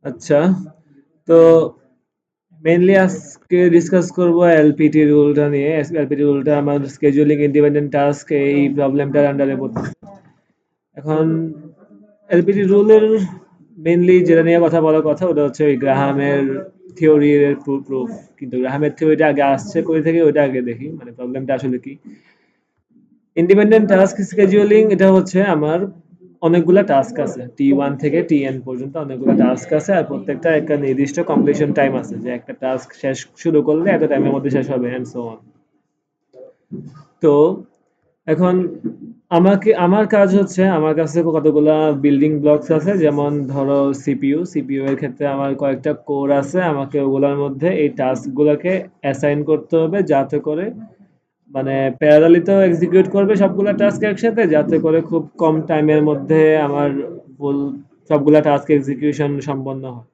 আচ্ছা, তো মেইনলি আজকে ডিসকাস করব এলপিটি রুলটা নিয়ে। এলপিটি রুলটা আমার স্কেজুলিং ইন্ডিপেন্ডেন্ট টাস্ক এই প্রবলেমটার আন্ডারে পড়ছে। এখন এলপিটি রুলের মেইনলি যেটা নিয়ে কথা বলার কথা ওটা হচ্ছে ওই গ্রাহামের থিওরির প্রুফ। কিন্তু গ্রাহামের থিওরিটা আগে আসছে কই থেকে ওইটা আগে দেখি, মানে প্রবলেমটা আসলে কি। ইন্ডিপেন্ডেন্ট টাস্ক স্কেজুয়ালিং এটা হচ্ছে আমার অনেকগুলা টাস্ক আছে, T1 থেকে TN পর্যন্ত অনেকগুলা টাস্ক আছে, আর প্রত্যেকটা একটা নির্দিষ্ট কমপ্লিশন টাইম আছে, যে একটা টাস্ক শেষ শুরু করলে এত টাইমের মধ্যে শেষ হবে এন্ড সো অন। তো এখন আমার কাজ হচ্ছে, আমার কাছে কতগুলা বিল্ডিং ব্লকস আছে, যেমন ধরো সিপিইউ এর ক্ষেত্রে আমার কয়েকটা কোর আছে, আমাকে ওগুলোর মধ্যে এই টাস্ক গুলাকে অ্যাসাইন করতে হবে যাতে করে মানে প্যারালালি তো এক্সিকিউট করবে সবগুলা টাস্ক একসাথে, যাতে করে খুব কম টাইমের মধ্যে আমার ফুল সবগুলা টাস্ক এক্সিকিউশন সম্পন্ন হয়।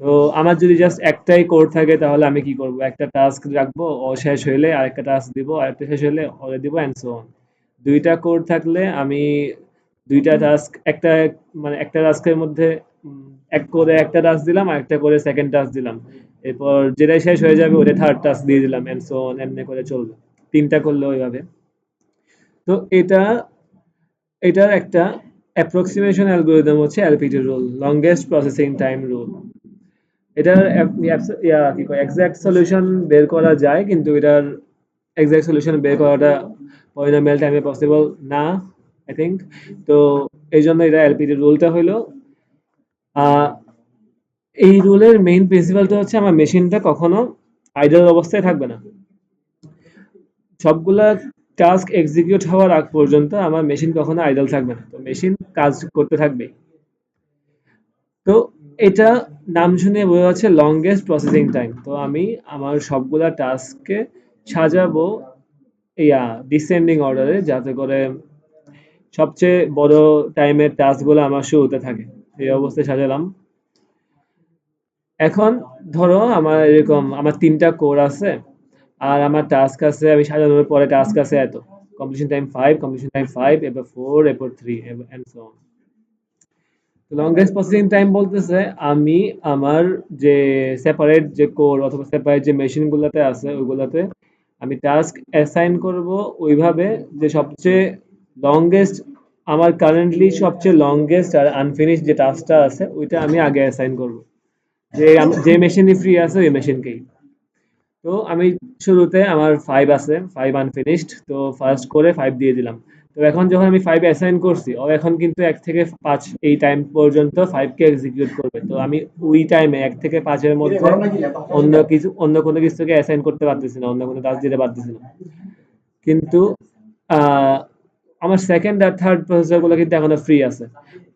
তো আমার যদি জাস্ট একটাই কোড থাকে তাহলে আমি কি করব, একটা টাস্ক রাখবো, ও শেষ হইলে আরেকটা টাস্ক দিব, আরেকটা শেষ হইলে ওরে দিব এন্ড সো অন। দুইটা কোড থাকলে আমি দুইটা টাস্ক একটা মানে একটা টাস্কের মধ্যে এক করে একটা টাস্ক দিলাম, আর একটা করে সেকেন্ড টাস্ক দিলাম, এরপর যেটাই শেষ হয়ে যাবে ওটা থার্ড টাস্ক দিয়ে দিলাম এন্ড সো অন, এমনি করে চলবে তিনটা করলে ওইভাবে। তো এটার একটা অ্যাপ্রক্সিমেশন অ্যালগরিদম হচ্ছে LPT rule, longest processing time rule. এটার কি কয় এক্সাক্ট সলিউশন বের করা যায়, কিন্তু এটার এক্সাক্ট সলিউশন বের করাটা পলিনোমিয়াল টাইমে পসিবল না, আই থিঙ্ক। তো এই জন্য এটা এলপিটি রুলটা হইলো আহ, এই রুলের মেইন প্রিন্সিপালটা হচ্ছে আমার মেশিনটা কখনো আইডল অবস্থায় থাকবে না। সবগুলা টাস্ক এক্সিকিউট হওয়ার আগ পর্যন্ত আমার মেশিন কখনো আইডল থাকবে না, তো মেশিন কাজ করতে থাকবে। তো এটা নাম শুনে বোঝা যাচ্ছে লংগেস্ট প্রসেসিং টাইম। তো আমি আমার সবগুলা টাস্ককে সাজাবো ইয়া ডিসেন্ডিং অর্ডারে, যাতে করে সবচেয়ে বড় টাইমের টাস্কগুলো আমার শুরুতে থাকে। এই অবস্থায় সাজালাম। এখন ধরো আমার এরকম আমার তিনটা কোর আছে, আর আমার টাস্ক আছে, আমি সাজানোর পরে টাস্ক আছে এত, কমপ্লিশন টাইম 5, কমপ্লিশন টাইম 5, এরপর 4, এরপর 3 and so on. Longest processing time বলতেছে আমি আমার যে সেপারেট যে কোর অথবা সেপারেট যে মেশিন গুলাতে আছে ওইগুলাতে আমি টাস্ক অ্যাসাইন করব ওইভাবে যে সবচেয়ে লংগেস্ট, আমার কারেন্টলি সবচেয়ে লংগেস্ট আর আনফিনিশ যে টাস্কটা আছে ওইটা আমি আগে অ্যাসাইন করব, যে যে মেশিনই ফ্রি আছে ওই মেশিনকেই। তো আমি শুরুতে আমার 5 আছে, 5 আনফিনিশড, তো ফার্স্ট করে 5 দিয়ে দিলাম। তো এখন যখন আমি 5 অ্যাসাইন করছি ও এখন কিন্তু 1 থেকে 5 এই টাইম পর্যন্ত 5 কে এক্সিকিউট করবে। তো আমি ওই টাইমে 1 থেকে 5 এর মধ্যে অন্য কোনো কিছুকে অ্যাসাইন করতে পারতেছি না, অন্য কোনো কাজ দিতে পারতেছি না। কিন্তু আহ, আমার সেকেন্ড আর থার্ড প্রসেসর গুলো কিন্তু এখনো ফ্রি আছে।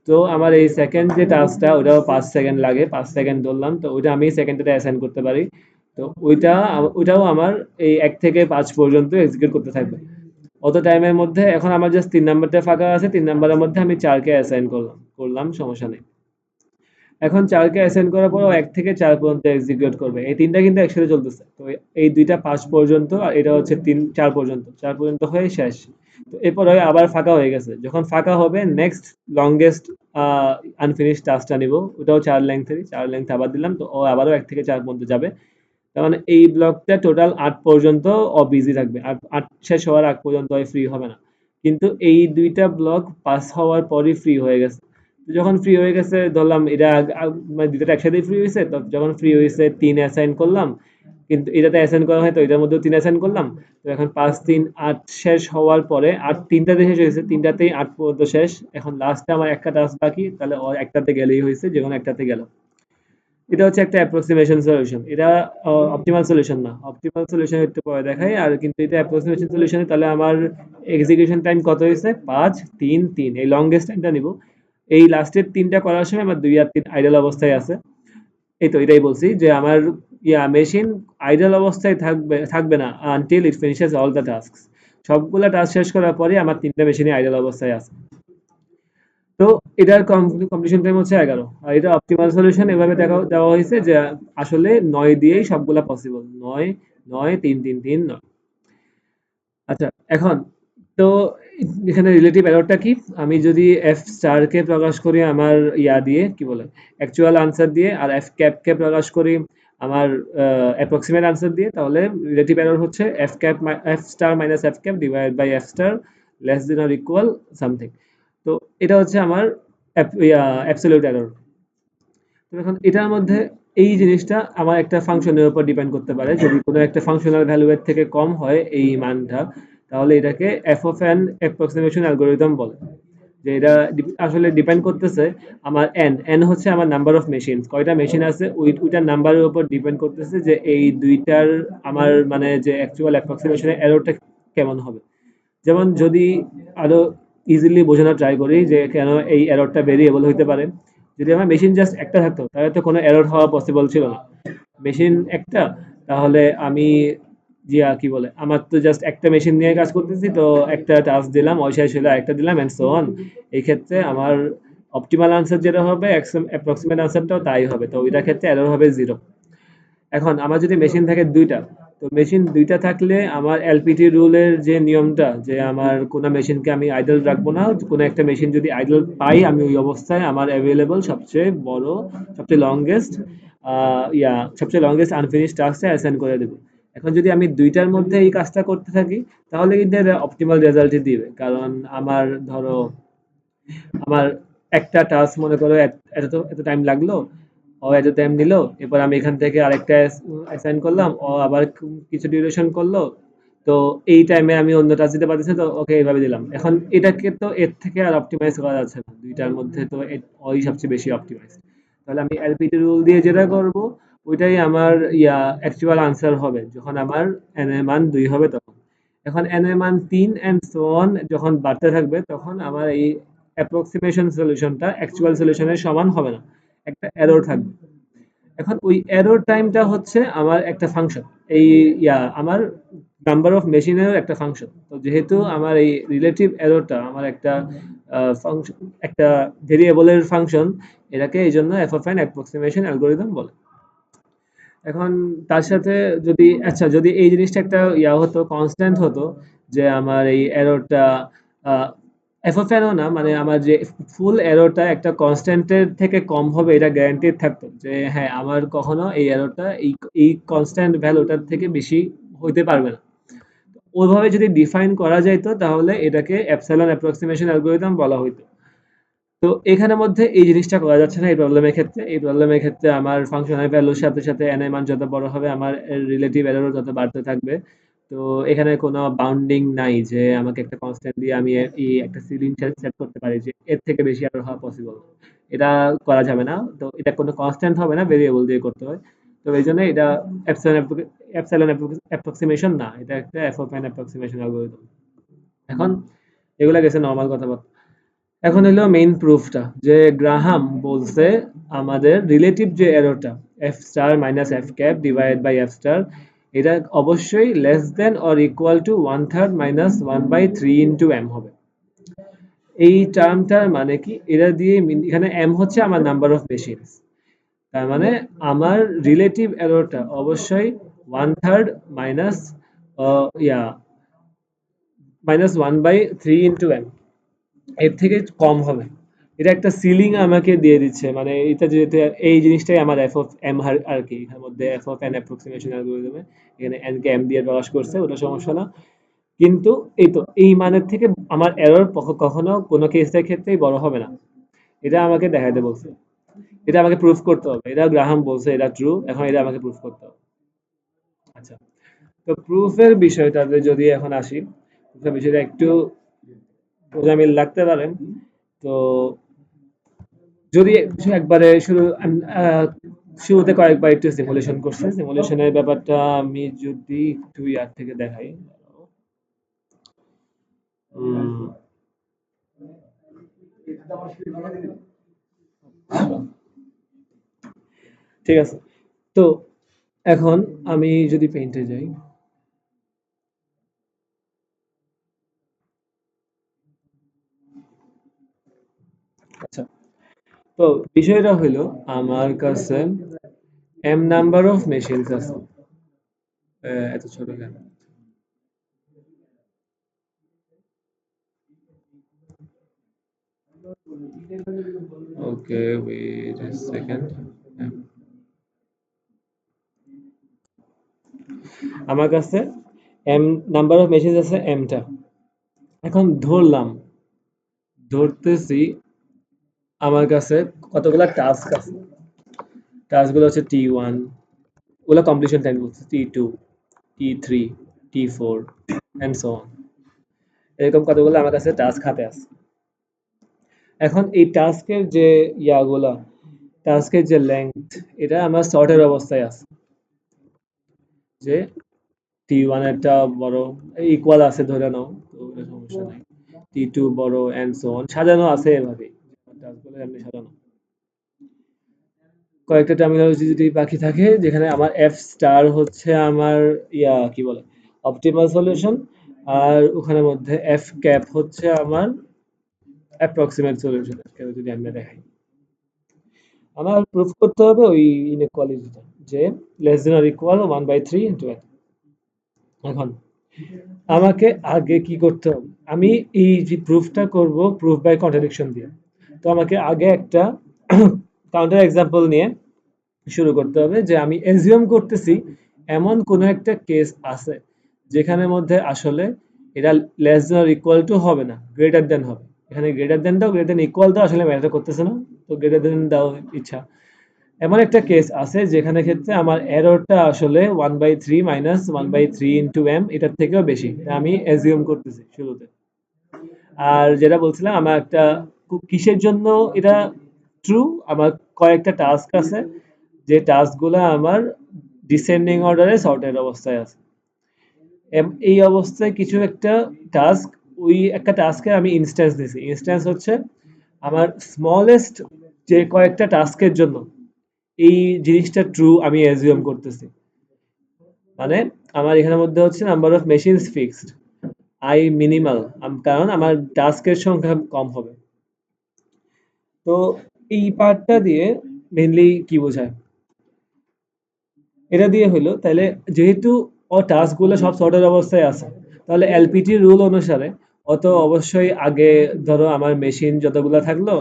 তো আমার এই সেকেন্ড যে টাস্কটা ওটাও 5 সেকেন্ড লাগে, 5 সেকেন্ড ধরলাম, তো ওইটা আমি সেকেন্ডটা অ্যাসাইন করতে পারি। তো ওইটাও আমার এই 1 থেকে 5 পর্যন্ত এক্সিকিউট করতে থাকবে। অত টাইমের মধ্যে এখন আমার জাস্ট 3 নাম্বারটা ফাঁকা আছে, 3 নাম্বারের মধ্যে আমি 4 কে অ্যাসাইন করলাম সমস্যা নেই। এখন 4 কে অ্যাসাইন করার পর 1 থেকে 4 পর্যন্ত এক্সিকিউট করবে, এই তিনটা কিন্তু একসাথে চলতেছে। তো এই দুইটা 5 পর্যন্ত আর এটা হচ্ছে 4 পর্যন্ত, 4 পর্যন্ত হয়ে শেষ। তো এরপর হয় আবার ফাঁকা হয়ে গেছে, যখন ফাঁকা হবে নেক্সট লংগেস্ট আনফিনিশ টাস্কটা নিব, ওটাও 4 লেংথ আবার দিলাম, তো ও আবারও 1 থেকে 4 পর্যন্ত যাবে। তার মানে এই ব্লকটা টোটাল 8 পর্যন্ত ও বিজি থাকবে, আর 8 শেষ হওয়ার আগ পর্যন্ত ফ্রি হবে না। কিন্তু এই দুইটা ব্লক পাস হওয়ার পরই ফ্রি হয়ে গেছে। তো যখন ফ্রি হয়ে গেছে ধরলাম এটা মানে দুইটা একসাথেই ফ্রি হয়েছে, তো যখন ফ্রি হয়েছে 3 অ্যাসাইন করলাম, কিন্তু এটাতে অ্যাসাইন করা হয় তো এটার মধ্যেও 3 অ্যাসাইন করলাম। তো এখন 5 3 8 শেষ হওয়ার পরে আর তিনটাতে শেষ হয়েছে, তিনটাতেই 8 পর্যন্ত শেষ। এখন লাস্টে আমার একটা টাস্ক বাকি, তাহলে ও একটাতে গেলেই হয়েছে, যে কোনো একটাতে গেল। এটা হচ্ছে একটা অ্যাপ্রক্সিমেশন সলিউশন। এটা অপটিমাল সলিউশন না, অপটিমাল সলিউশন একটু পরে দেখাই। আর কিন্তু এটা অ্যাপ্রক্সিমেশন সলিউশনে তাহলে আমার এক্সিকিউশন টাইম কত হয়েছে, 5 3 3, এই লংগেস্ট টাইমটা নিব। এই লাস্টের তিনটা করার সময় আমার 2 আর 3 আইডল অবস্থায় আছে। এই তো এটাই বলছি যে আমার মেশিন আইডল অবস্থায় থাকবে না until it finishes all the tasks. সবগুলা টাস্ক শেষ করার পরে আমার তিনটা মেশিনই আইডল অবস্থায় আছে। তো এটার কমপ্লিশন টাইম হচ্ছে 11। আর এটা অপটিমাল সলিউশন এভাবে দেওয়া হয়েছে যে আসলে 9 দিয়েই সবগুলা পসিবল, 9 9 3 3 3 9। আচ্ছা, এখন তো এখানে রিলেটিভ এররটা কি? আমি যদি এফ স্টার কে প্রকাশ করি আমার দিয়ে কি বলে অ্যাকচুয়াল আনসার দিয়ে, আর এফ ক্যাপ কে প্রকাশ করি আমার অ্যাপ্রক্সিমেট আনসার দিয়ে, তাহলে রিলেটিভ এরর হচ্ছে f star minus F cap divide by F star less than or equal something. তো এটা হচ্ছে আমার অ্যাবসলিউট এরর। তো এখন এটার মধ্যে এই জিনিসটা আমার একটা ফাংশনের উপর ডিপেন্ড করতে পারে। যদি কোনো একটা ফাংশনাল ভ্যালু এর থেকে কম হয় এই মানটা, তাহলে এটাকে F of N approximation algorithm বলে। যে এটা আসলে ডিপেন্ড করতেছে আমার এন হচ্ছে আমার নাম্বার অফ মেশিন, কয়টা মেশিন আছে ওইটার নাম্বারের উপর ডিপেন্ড করতেছে যে এই দুইটার আমার মানে যে অ্যাকচুয়াল অ্যাপ্রক্সিমেশনের এররটা কেমন হবে। যেমন যদি আরো ইজিলি বোঝানোর ট্রাই করি যে কেন এই এররটা ভেরিয়েবল হইতে পারে। যদি আমার মেশিন জাস্ট একটা থাকতো তাহলে তো কোনো এরর হওয়া পসিবল ছিল না। মেশিন একটা, তাহলে আমি কি বলে আমার তো জাস্ট একটা মেশিন নিয়ে কাজ করতেছি, তো একটা টাস্ক দিলাম, ওই শেষ হলো আরেকটা দিলাম এন্ড সো অন। এই ক্ষেত্রে আমার অপটিমাল আনসার যেটা হবে অ্যাপ্রক্সিমেট আনসারটাও তাই হবে, তো ওইটার ক্ষেত্রে এরর হবে জিরো। এখন আমার যদি মেশিন থাকে দুইটা, তো মেশিন দুইটা থাকলে আমার এলপিটি রুলের যে নিয়মটা যে আমার কোনো মেশিনকে আমি আইডল রাখবো না, কোনো একটা মেশিন যদি আইডল পাই আমি ওই অবস্থায় আমার অ্যাভেলেবল সবচেয়ে বড়, সবচেয়ে লংগেস্ট সবচেয়ে লংগেস্ট আনফিনিশ টাস্কটা অ্যাসাইন করে দেবো। এখন যদি আমি দুইটার মধ্যে এই কাজটা করতে থাকি, তাহলে কিন্তু এটা অপটিমাল রেজাল্টই দিবে। কারণ আমার ধরো আমার একটা টাস্ক মনে করো এত টাইম লাগলো, ও এত টাইম নিল, এরপর আমি এখান থেকে আরেকটা অ্যাসাইন করলাম, ও আবার কিছু ডিউরেশন করলো, তো এই টাইমে আমি অন্য টাস্ক দিতে পারতেছি, তো ওকে এইভাবে দিলাম। এখন এটাকে তো এর থেকে আর অপটিমাইজ করা যাচ্ছে না, দুইটার মধ্যে তো ওই সবচেয়ে বেশি অপটিমাইজ। তাহলে আমি এলপিটি রুল দিয়ে যেটা করব ওইটাই আমার অ্যাকচুয়াল আনসার হবে যখন আমার এন এর মান 2 হবে তখন। এখন এন এর মান 3 এন্ড সো অন যখন বাড়তে থাকবে তখন আমার এই অ্যাপ্রক্সিমেশন সলিউশনটা অ্যাকচুয়াল সলিউশনের সমান হবে না, একটা এরর থাকবে। এখন ওই এরর টাইমটা হচ্ছে আমার একটা ফাংশন, এই আমার নাম্বার অফ মেশিনের একটা ফাংশন। তো যেহেতু আমার এই রিলেটিভ এররটা আমার একটা ফাংশন, একটা ভেরিয়েবলের ফাংশন, এটাকে এই জন্য F of N approximation algorithm বলে। এখন তার সাথে যদি আচ্ছা যদি এই জিনিসটা একটা হতো, কনস্ট্যান্ট হতো, যে আমার এই এররটা এফ অফ এনও না, মানে আমার যে ফুল এররটা একটা কনস্ট্যান্টের থেকে কম হবে এটা গ্যারান্টিড থাকতো, যে হ্যাঁ আমার কখনো এই এররটা এই কনস্ট্যান্ট ভ্যালুটার থেকে বেশি হইতে পারবে না। ওইভাবে যদি ডিফাইন করা যাইতো তাহলে এটাকে এপসাইলন অ্যাপ্রক্সিমেশন অ্যালগরিদম বলা হইতো। তো এখানের মধ্যে এই জিনিসটা করা যাচ্ছে না এই প্রবলেমের ক্ষেত্রে। এই প্রবলেমের ক্ষেত্রে আমার ফাংশনাল ভ্যালুর সাথে সাথে এন এর মান যত বড় হবে আমার রিলেটিভ এররও তত বাড়তে থাকবে। তো এখানে কোনো বাউন্ডিং নাই যে আমাকে একটা কনস্ট্যান্ট দিয়ে আমি এই একটা সিলিং সেট করতে পারি যে এর থেকে বেশি এরর হওয়া পসিবল। এটা করা যাবে না। তো এটা কোনো কনস্ট্যান্ট হবে না, ভেরিয়েবল দিয়ে করতে হয়। তো এই জন্য এটা এপসাইলন এপসাইলন অ্যাপ্রক্সিমেশন না, এটা একটা F of N approximation algorithm. এখন এগুলা গেছে নরমাল কথাবার্তা। এখন হলো মেইন প্রুফটা, যে গ্রাহাম বলছে আমাদের রিলেটিভ যে এররটা F star minus F cap divide by F star, এটা অবশ্যই less than or equal to one third minus one by three into M হবে। এই টার্মটার মানে কি, এটা দিয়ে এখানে এম হচ্ছে আমার নাম্বার অফ মেশিনস, তার মানে আমার রিলেটিভ এররটা অবশ্যই ওয়ান থার্ড মাইনাস ইয়া minus one by three into m, এর থেকে কম হবে। এটা একটা সিলিং আমাকে দিয়ে দিচ্ছে, মানে এটা যেহেতু এই জিনিসটাই আমার এফ অফ এম আর কি, এর মধ্যে এফ অফ এন অ্যাপ্রক্সিমেশন অ্যালগরিদমে এখানে এন কে এম দিয়ে প্রকাশ করছে, ওটা সমস্যা না। কিন্তু এই তো এই মানের থেকে আমার এরর কখনো কোনো কেসের ক্ষেত্রেই বড় হবে না, এটা আমাকে দেখাইতে বলছে। এটা আমাকে প্রুফ করতে হবে, এটা গ্রাহাম বলছে এটা ট্রু, এখন এটা আমাকে প্রুফ করতে হবে। আচ্ছা, তো প্রুফের বিষয়টাতে যদি এখন আসি, প্রুফের বিষয়টা একটু গোঁজামিল লাগতে পারে। তো যদি একবারে শুরুতে কয়েকবার একটু সিমুলেশন করছে, সিমুলেশনের ব্যাপারটা আমি যদি একটু ইয়ার থেকে দেখাই। উম, ঠিক আছে, তো এখন আমি যদি পেইন্টে যাই। আচ্ছা, তো বিষয়টা হলো আমার কাছে এম নাম্বার অফ মেশিনস আছে। এত ছোট কেন? ওকে, ওয়েট এ সেকেন্ড। আমার কাছে এম নাম্বার অফ মেশিন আছে এমটা। এখন ধরতেছি আমার কাছে কতগুলা টাস্ক আছে। টাস্ক গুলো হচ্ছে T1, ওগুলা কমপ্লিশন টাইম বলছে T2, T3, T4 and so on. এরকম কতগুলো আমার কাছে টাস্ক হাতে আছে। এখন এই টাস্কের যে ইয়াগুলা, টাস্কের যে লেংথ, এটা আমার সর্টের অবস্থায় আছে। যে T1 একটা বড় ইকুয়াল আছে ধরে নাও, তো এটা সমস্যা নাই। T2 বড় এন্ড সো অন, সাজানো আছে এভাবে। টাস্কগুলো এমনি সাজানো। কয়েকটা টার্মিনোলজি যদি বাকি থাকে, যেখানে আমার এফ স্টার হচ্ছে আমার কি বলে অপটিমাল সলিউশন, আর ওখানের মধ্যে এফ ক্যাপ হচ্ছে আমার অ্যাপ্রক্সিমেট সলিউশন। যদি আমরা দেখাই, আমার প্রুফ করতে হবে ওই ইনইকুয়ালিটিটা, যে less than or equal 1/3 into N. এখন আমাকে আগে কি করতে হবে, আমি এই যে প্রুফটা করব প্রুফ বাই কন্ট্রাডিকশন দিয়ে, তো আমাকে আগে একটা কাউন্টার এক্সাম্পল নিয়ে শুরু করতে হবে, যে আমি এজিউম করতেছি এমন কোনো একটা কেস আছে যেখানের মধ্যে আসলে এটা less than or equal two হবে না, গ্রেটার দেন হবে। এখানে গ্রেটার দেন দাও, গ্রেটার দেন ইকুয়াল দাও আসলে ম্যাটার করতেছে না, তো গ্রেটার দেন দাও ইচ্ছা। এমন একটা কেস আছে যেখানে ক্ষেত্রে আমার এররটা আসলে 1/3 মাইনাস 1/3 ইন্টু এম, এটার থেকেও বেশি, আমি এজিউম করতেছি শুরুতে। আর যেটা বলছিলাম, আমার একটা কিসের জন্য এটা ট্রু, আমার কয়েকটা টাস্ক আছে, যে টাস্কগুলো আমার ডিসেন্ডিং অর্ডারে সর্টেড অবস্থায় আছে। এই অবস্থায় কিছু একটা টাস্ক, ওই একটা টাস্কের আমি ইনস্ট্যান্স দিছি। ইনস্ট্যান্স হচ্ছে আমার স্মলেস্ট যে কয়েকটা টাস্কের জন্য এই জিনিসটা ট্রু আমি অ্যাজিউম করতেছি। মানে আমার এখানের মধ্যে হচ্ছে number of machines fixed, I minimal, কারণ আমার টাস্কের সংখ্যা কম হবে। তো এই পার্টটা দিয়ে মেইনলি কি বোঝায়, এটা দিয়ে হইলো তাহলে, যেহেতু টাস্কগুলো সব সর্টের অবস্থায় আছে, তাহলে এলপিটি রুল অনুসারে অত অবশ্যই আগে ধরো আমার মেশিন যতগুলো থাকলো,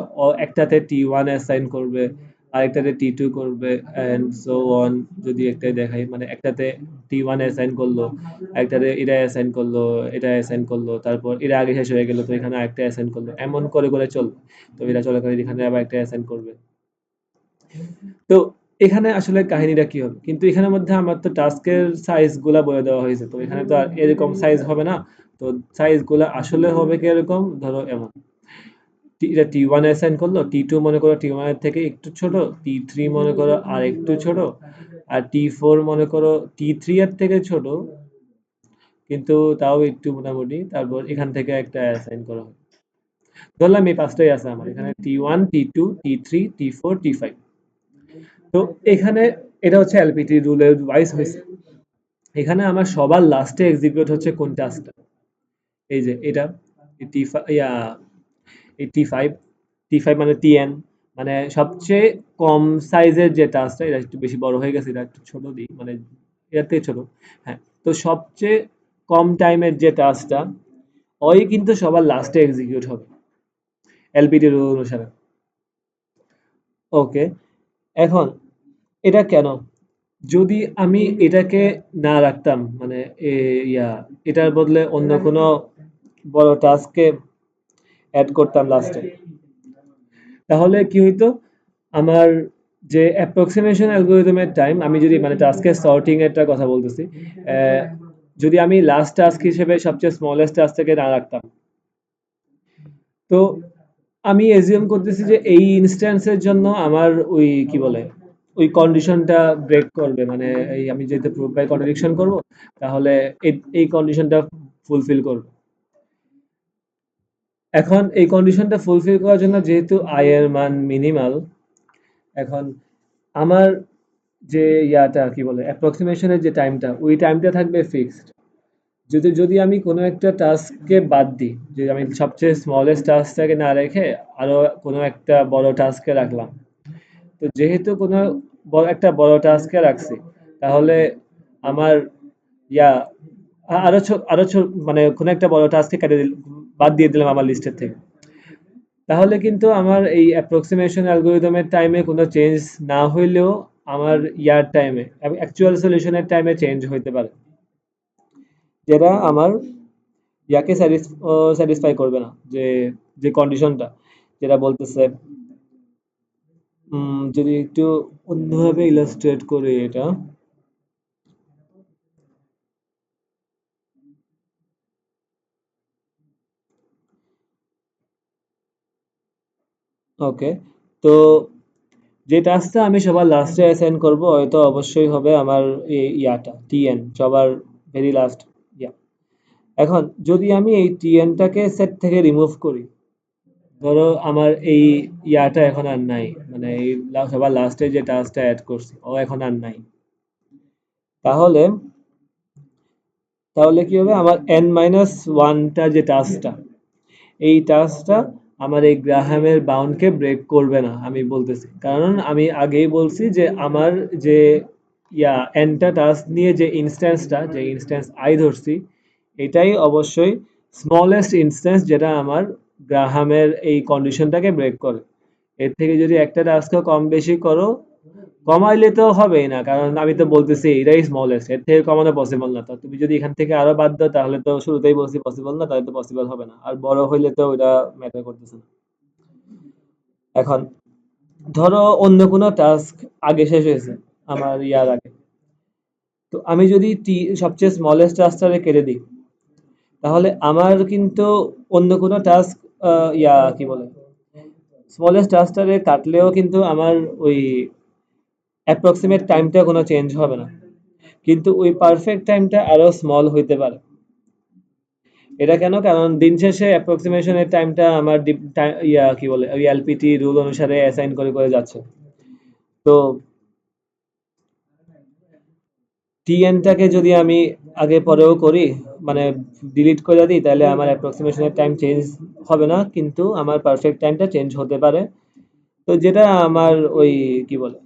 একটাতে T1 অ্যাসাইন করবে, আরেকটাতে T2 করবে এন্ড সো অন। যদি একটাই দেখাই, মানে একটাতে T1 অ্যাসাইন করলো, একটাতে এটা অ্যাসাইন করলো, এটা অ্যাসাইন করলো, তারপর এটা আগে শেষ হয়ে গেল তো এখানে আরেকটা অ্যাসাইন করলো, এমন করে করে চলবে। তো এটা চলাকালীন এখানে আবার একটা অ্যাসাইন করবে। তো এখানে আসলে কাহিনীটা কি হবে, কিন্তু এখানের মধ্যে আমার তো টাস্কের সাইজ গুলা বলে দেওয়া হয়েছে, তো এখানে তো আর এরকম সাইজ হবে না। তো সাইজ গুলা আসলে হবে কিরকম, ধরো এমন, এটা T1 অ্যাসাইন করলো, T2 মনে করো T1 এর থেকে একটু ছোট, T3 মনে করো আর একটু ছোট, আর T4 মনে করো T3 এর থেকে ছোট, কিন্তু তাও একটু মোটামুটি, তারপর এখান থেকে একটা অ্যাসাইন করা হয়। ধরলাম এই পাঁচটাই আছে আমার এখানে, T1, T2, T3, T4, T5। তো এখানে এটা হচ্ছে এলপিটি রুলের ওয়াইজ হয়েছে। এখানে আমার সবার লাস্টে এক্সিকিউট হচ্ছে কোন টাস্কটা, এই যে এটা টি ইয়া T5, T5 মানে TN, মানে সবচেয়ে কম সাইজের যে টাস্কটা, এটা একটু বেশি বড় হয়ে গেছে, এটা একটু ছোট দিই, মানে এর থেকে ছোট। হ্যাঁ, তো সবচেয়ে কম টাইমের যে টাস্কটা, ওই কিন্তু সবার লাস্টে এক্সিকিউট হবে এলপিটি রুল অনুসারে। ওকে, এখন এটা কেন, যদি আমি এটাকে না রাখতাম, মানে এ, ইয়া এটার বদলে অন্য কোনো বড় টাস্ককে অ্যাড করতাম লাস্টে, তাহলে কি হইতো, আমার যে অ্যাপ্রক্সিমেশন অ্যালগরিদমের টাইম, আমি যদি মানে টাস্কের সর্টিং এরটা কথা বলতেছি, আহ, যদি আমি লাস্ট টাস্ক হিসেবে সবচেয়ে স্মলেস্ট টাস্কটাকে না রাখতাম, তো আমি এজিউম করতেছি যে এই ইনস্ট্যান্সের জন্য আমার ওই কি বলে ওই কন্ডিশনটা ব্রেক করবে, মানে এই আমি যেহেতু প্রুফ বাই কন্ট্রাডিকশন করব, তাহলে এই কন্ডিশনটা ফুলফিল করবে। এখন এই কন্ডিশনটা ফুলফিল করার জন্য যেহেতু আই এর মান মিনিমাল, এখন আমার যে কি বলে অ্যাপ্রক্সিমেশনের যে টাইমটা, ওই টাইমটা থাকবে ফিক্সড। যদি যদি আমি কোনো একটা টাস্ককে বাদ দিই, যে আমি সবচেয়ে স্মলেস্ট টাস্কটাকে না রেখে আরো কোনো একটা বড় টাস্কে রাখলাম, তো যেহেতু কোনো একটা বড় টাস্কে রাখছি, তাহলে আমার ইয়া আরো মানে কোনো একটা বড় টাস্কে বাদ দিয়ে দিলাম আমার লিস্টের থেকে, তাহলে কিন্তু আমার এই অ্যাপ্রক্সিমেশন অ্যালগরিদমের টাইমে কোনো চেঞ্জ না হইলেও আমার ইয়ার টাইমে অ্যাকচুয়াল সলিউশনের টাইমে চেঞ্জ হইতে পারে, যেটা আমার ইয়াকে স্যাটিসফাই করবে না, যে যে কন্ডিশনটা যেটা বলতেছে। যদি একটু অন্যভাবে ইলাস্ট্রেট করি এটা। ওকে, তো যে টাস্কটা আমি সবার লাস্টে অ্যাসাইন করব হয়তো অবশ্যই হবে আমার ইয়াটা টিএন, সবার ভেরি লাস্ট ইয়া। এখন যদি আমি এই টিএনটাকে সেট থেকে রিমুভ করি, ধরো আমার এই ইয়াটা এখন আর নাই, মানে এই সবার লাস্টে যে টাস্কটা অ্যাড করছি ও এখন আর নাই, তাহলে তাহলে কি হবে, আমার n-1টা যে টাস্কটা, এই টাস্কটা আমার এই গ্রাহামের বাউন্ডকে ব্রেক করবে না, আমি বলতেছি। কারণ আমি আগেই বলছি যে আমার যে এনটা টাস্ক নিয়ে যে ইনস্ট্যান্সটা, যে ইনস্ট্যান্স আই ধরছি, এটাই অবশ্যই স্মলেস্ট ইনস্ট্যান্স যেটা আমার গ্রাহামের এই কন্ডিশনটাকে ব্রেক করে। এর থেকে যদি একটা টাস্কও কম বেশি করো, কমাইলে তো হবেই না, কারণ আমি তো বলতেছি এটাই স্মলেস্ট, এর থেকে কমানো পসিবল না। তো তুমি যদি এখান থেকে আরো বাদ দাও, তাহলে তো শুরুতেই বলছি পসিবল না, তাহলে তো পসিবল হবে না, আর বড় হইলে তো ওটা ম্যাটার করতেছে না। এখন ধরো অন্য কোনো টাস্ক আগে শেষ হয়েছে আমার ইয়ার আগে, তো আমি যদি সবচেয়ে স্মলেস্ট টাস্কটারে কেটে দিই, তাহলে আমার কিন্তু অন্য কোনো টাস্ক কি বলে, স্মলেস্ট টাস্কটারে কাটলেও কিন্তু আমার ওই অ্যাপ্রক্সিমেট টাইমটা কোনো চেঞ্জ হবে না, কিন্তু ওই পারফেক্ট টাইমটা আরো স্মল হইতে পারে। এটা কেন? কারণ দিন শেষে অ্যাপ্রক্সিমেশনের টাইমটা আমার কি বলে ওই এলপিটি রুল অনুসারে অ্যাসাইন করে করে যাচ্ছে। তো টিএনটাকে যদি আমি আগে পরেও করি, মানে ডিলিট করে দিই, তাহলে আমার অ্যাপ্রক্সিমেশনের টাইম চেঞ্জ হবে না, কিন্তু আমার পারফেক্ট টাইমটা চেঞ্জ হতে পারে। তো যেটা আমার ওই কি বলে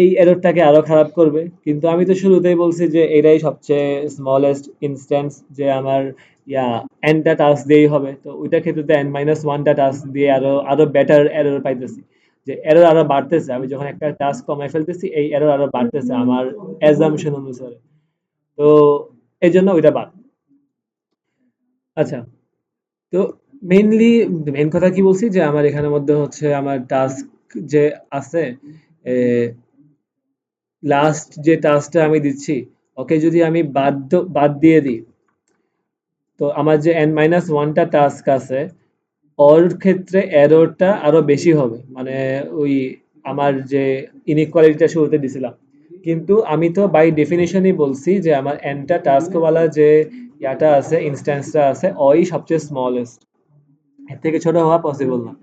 এই এররটাকে আরো খারাপ করবে। কিন্তু আমি তো শুরুতেই বলছি যে এটাই সবচেয়ে স্মলেস্ট ইনস্ট্যান্স, যে আমার ইয়া এনটা টাস্ক দিয়েই হবে, তো ওইটার ক্ষেত্রে তো n-1টা টাস্ক দিয়ে আরো আরো বেটার এরর পাইতেছি, যে এরর আরো বাড়তেছে, আমি যখন একটা টাস্ক কমাই ফেলতেছি এই এরর আরো বাড়তেছে আমার অ্যাজাম্পশন অনুসারে। তো এই জন্য ওইটা বাদ। আচ্ছা, তো মেইনলি মেইন কথা কি বলছি, যে আমার এখানের মধ্যে হচ্ছে আমার টাস্ক যে আছে, লাস্ট যে টাস্কটা আমি দিচ্ছি, ওকে যদি আমি বাদ দিয়ে দিই, তো আমার যে n-1টা টাস্ক আছে ওর ক্ষেত্রে এররটা আরো বেশি হবে, মানে ওই আমার যে ইনইকুয়ালিটিটা শুরুতে দিছিলাম। কিন্তু আমি তো বাই ডেফিনিশনই বলছি যে আমার এনটা টাস্কওয়ালা যে ইয়াটা আছে, ইনস্ট্যান্সটা আছে, ওই সবচেয়ে স্মলেস্ট, এর থেকে ছোট হওয়া পসিবল না।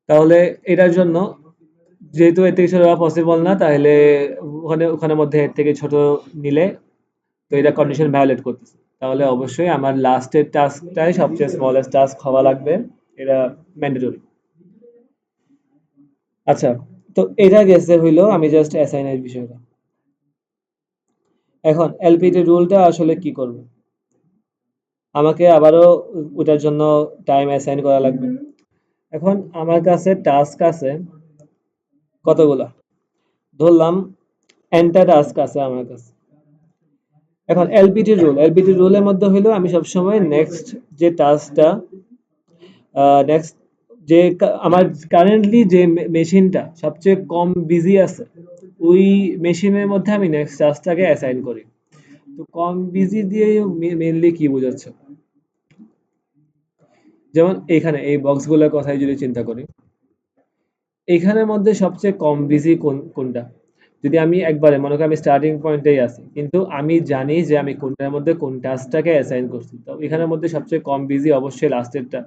তাহলে এটার জন্য, যেহেতু এর থেকে ছোট হওয়া পসিবল না, তাহলে ওখানে ওখানের মধ্যে এর থেকে ছোট নিলে তো এটা কন্ডিশন ভায়োলেট করতেছে, তাহলে অবশ্যই আমার লাস্টের টাস্কটাই সবচেয়ে স্মলেস্ট টাস্ক হওয়া লাগবে, এটা ম্যান্ডেটরি। আচ্ছা, তো এটা গেছে হইলো আমি জাস্ট অ্যাসাইনের বিষয়টা। এখন এলপিটি রুলটা আসলে কি করবে, আমাকে আবারও ওটার জন্য টাইম অ্যাসাইন করা লাগবে। এখন আমার কাছে টাস্ক আছে কতগুলা, ধরলাম এনটা টাস্ক আছে আমার কাছে। এখন এলপিটি রুলের মধ্যে হইলো আমি সবসময় নেক্সট যে টাস্কটা, নেক্সট যে আমার কারেন্টলি যে মেশিনটা সবচেয়ে কম বিজি আছে, ওই মেশিনের মধ্যে আমি নেক্সট টাস্কটাকে অ্যাসাইন করি। তো কম বিজি দিয়ে মেইনলি কি বোঝাচ্ছে, যেমন এখানে এই বক্সগুলোর কথাই যদি চিন্তা করি, এখানের মধ্যে সবচেয়ে কম বিজি কোনটা, যদি আমি একবারে মনে করি আমি স্টার্টিং পয়েন্টেই আছি, কিন্তু আমি জানি যে আমি কোনটার মধ্যে কোন টাস্কটাকে অ্যাসাইন করছি, তো এখানের মধ্যে সবচেয়ে কম বিজি অবশ্যই লাস্টেরটা,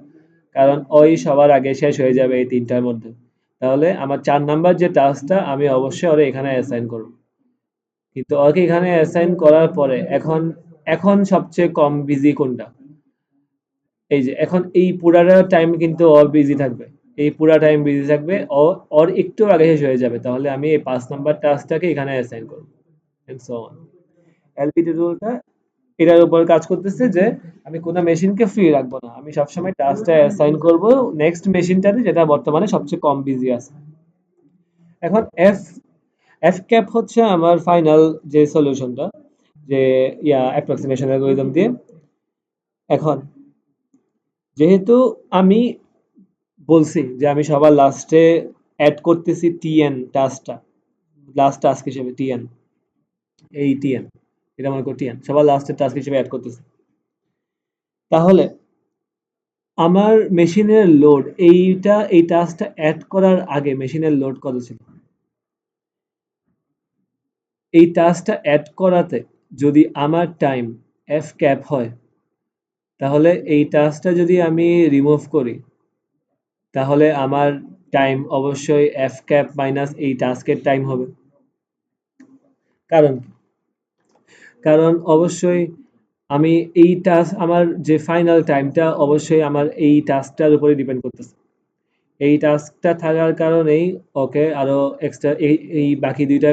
কারণ ওই সবার আগে শেষ হয়ে যাবে এই তিনটার মধ্যে। তাহলে আমার 4 নাম্বার যে টাস্কটা আমি অবশ্যই ওরে এখানে অ্যাসাইন করব, কিন্তু ওকে এখানে অ্যাসাইন করার পরে এখন এখন সবচেয়ে কম বিজি কোনটা, এই যে এখন এই পুরাটা টাইম কিন্তু ও বিজি থাকবে, এই পুরা টাইম বিজি থাকবে, ও ওর একটু আগে শেষ হয়ে যাবে, তাহলে আমি এই 5 নাম্বার টাস্কটাকে এখানে অ্যাসাইন করব, এন্ড সো অন। এলপিটি রুলটা এটার উপর কাজ করতেছে যে আমি কোনো মেশিনকে ফ্রি রাখবো না, আমি সবসময় টাস্কটা অ্যাসাইন করব নেক্সট মেশিনটাতে যেটা বর্তমানে সবচেয়ে কম বিজি আছে। এখন এফ এফ ক্যাপ হচ্ছে আমার ফাইনাল যে সলিউশনটা, যে অ্যাপ্রক্সিমেশন অ্যালগরিদম দিয়ে। এখন যেহেতু আমি বলছি যে আমি সবার লাস্টে অ্যাড করতেছি টিএন টাস্কটা, লাস্ট টাস্ক হিসেবে টিএন, এই টিএন, এটা মনে করি টিএন সবার লাস্টের টাস্ক হিসেবে অ্যাড করতেছি, তাহলে আমার মেশিনের লোড, এই টাস্কটা অ্যাড করার আগে মেশিনের লোড কত ছিল? এই টাস্কটা অ্যাড করাতে যদি আমার টাইম এফ ক্যাপ হয়, তাহলে এই টাস্কটা যদি আমি রিমুভ করি, তাহলে আমার টাইম অবশ্যই এফ ক্যাপ মাইনাস এই টাস্কের টাইম হবে। কারণ কারণ অবশ্যই আমি এই টাস্ক, আমার যে ফাইনাল টাইমটা অবশ্যই আমার এই টাস্কটার উপরে ডিপেন্ড করতেছে। এই টাস্কটা থাকার কারণেই ওকে আরো এক্সট্রা এই বাকি দুইটা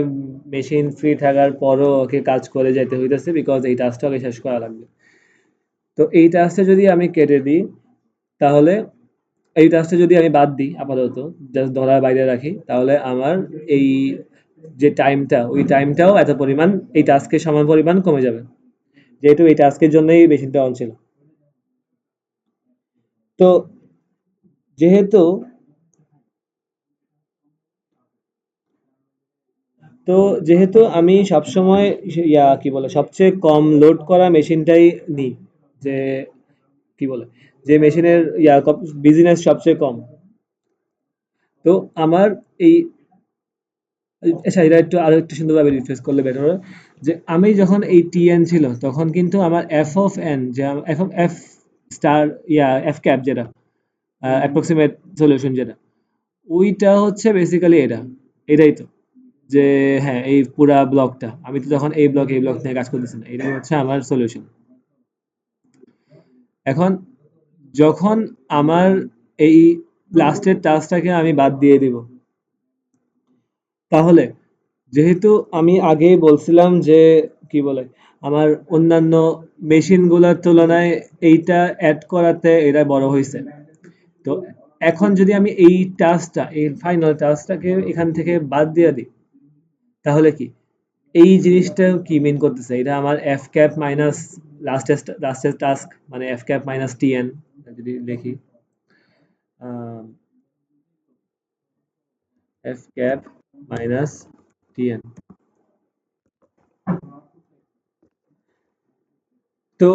মেশিন ফ্রি থাকার পরও ওকে কাজ করে যেতে হইতেছে, বিকজ এই টাস্কটা ওকে শেষ করা লাগবে। তো এই টাস্কটা যদি আমি কেটে দিই, তাহলে এই টাস্কটা যদি আমি বাদ দিই আপাতত, জাস্ট ধরার বাইরে রাখি, তাহলে আমার এই যে টাইমটা, ওই টাইমটাও এত পরিমাণ এই টাস্কের সমান পরিমাণ কমে যাবে, যেহেতু এই টাস্কের জন্যই মেশিনটা অন ছিল। তো যেহেতু তো যেহেতু আমি সবসময় কি বলে সবচেয়ে কম লোড করা মেশিনটাই নিই, যে কি বলে যে মেশিনের বিজিনেস সবচেয়ে কম, তো আমার এই, আচ্ছা এটা একটু আরো একটু সুন্দরভাবে রিফ্রেশ করলে বেটার হবে, যে আমি যখন এই টিএন ছিল তখন কিন্তু আমার এফ অফ এন, যে F of F star F cap যেটা অ্যাপ্রক্সিমেট সলিউশন যেটা, ওইটা হচ্ছে বেসিক্যালি এটাই তো, যে হ্যাঁ এই পুরা ব্লকটা আমি তো যখন এই ব্লক নিয়ে কাজ করতেছি না, এটাই হচ্ছে আমার সলিউশন। এখন যখন আমার এই লাস্টের টাস্কটাকে আমি বাদ দিয়ে দিব, তাহলে যেহেতু আমি আগেই বলছিলাম যে কি বলে আমার অন্যান্য মেশিনগুলোর তুলনায় এইটা অ্যাড করাতে এটা বড় হয়েছে, তো এখন যদি আমি এই টাস্কটা, এই ফাইনাল টাস্কটাকে এখান থেকে বাদ দিয়ে দিই, তাহলে কি এই জিনিসটা কি মিন করতেছে, এটা আমার এফ ক্যাপ মাইনাস লাস্টের টাস্ক, মানে এফ ক্যাপ মাইনাস টিএন যদি লিখি, এফ ক্যাপ মাইনাস টিএন। তো